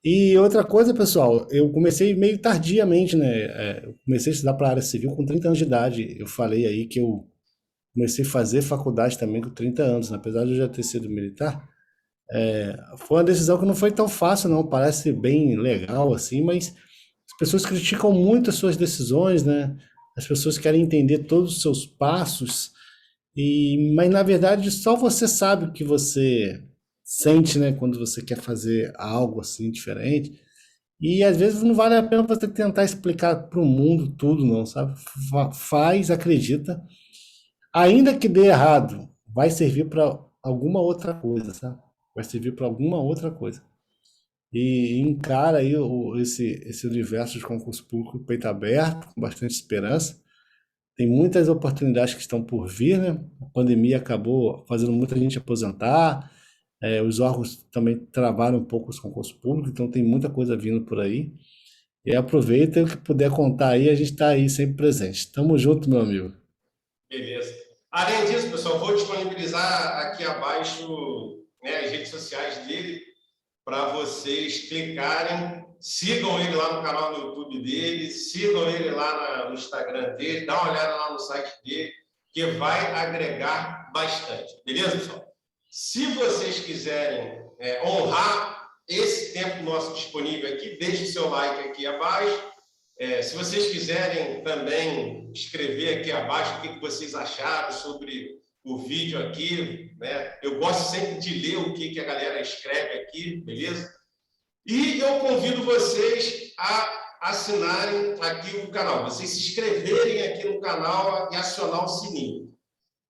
E outra coisa, pessoal, eu comecei meio tardiamente, né? Eu comecei a estudar para a área civil com 30 anos de idade. Eu falei aí que eu comecei a fazer faculdade também com 30 anos, né? Apesar de eu já ter sido militar. Foi uma decisão que não foi tão fácil, não. Parece bem legal, assim, mas as pessoas criticam muito as suas decisões, né? As pessoas querem entender todos os seus passos, mas na verdade só você sabe o que você sente, né? Quando você quer fazer algo assim diferente. E às vezes não vale a pena você tentar explicar para o mundo tudo, não, sabe? Faz, acredita. Ainda que dê errado, vai servir para alguma outra coisa, sabe? Vai servir para alguma outra coisa. E encara aí esse universo de concurso público peito aberto, com bastante esperança. Tem muitas oportunidades que estão por vir, né? A pandemia acabou fazendo muita gente aposentar, os órgãos também travaram um pouco os concursos públicos, então tem muita coisa vindo por aí. E aproveita, o que puder contar aí, a gente está aí sempre presente. Tamo junto, meu amigo. Beleza. Além disso, pessoal, vou disponibilizar aqui abaixo, né, as redes sociais dele para vocês clicarem. Sigam ele lá no canal do YouTube dele, sigam ele lá no Instagram dele, dá uma olhada lá no site dele, que vai agregar bastante. Beleza, pessoal? Se vocês quiserem honrar esse tempo nosso disponível aqui, deixe o seu like aqui abaixo. Se vocês quiserem também escrever aqui abaixo o que vocês acharam sobre o vídeo aqui, né? Eu gosto sempre de ler o que a galera escreve aqui, beleza? E eu convido vocês a assinarem aqui o canal, vocês se inscreverem aqui no canal e acionar o sininho.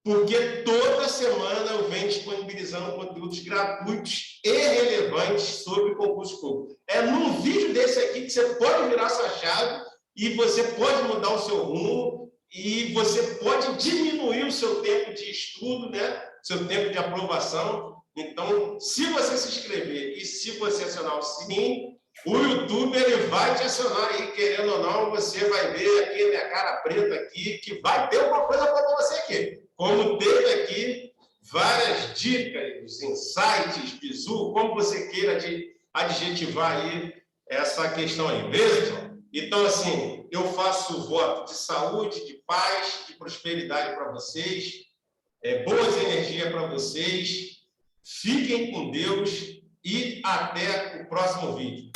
Porque toda semana eu venho disponibilizando conteúdos gratuitos e relevantes sobre concurso público. É num vídeo desse aqui que você pode virar sua chave e você pode mudar o seu rumo e você pode diminuir o seu tempo de estudo, né? Seu tempo de aprovação. Então, se você se inscrever e se você acionar o sininho, o YouTube ele vai te acionar aí, querendo ou não, você vai ver aqui minha cara preta aqui, que vai ter alguma coisa para você aqui. Como teve aqui várias dicas, insights, bizu, como você queira adjetivar aí essa questão aí, beleza? Então, assim, eu faço voto de saúde, de paz, de prosperidade para vocês, boas energias para vocês, fiquem com Deus e até o próximo vídeo.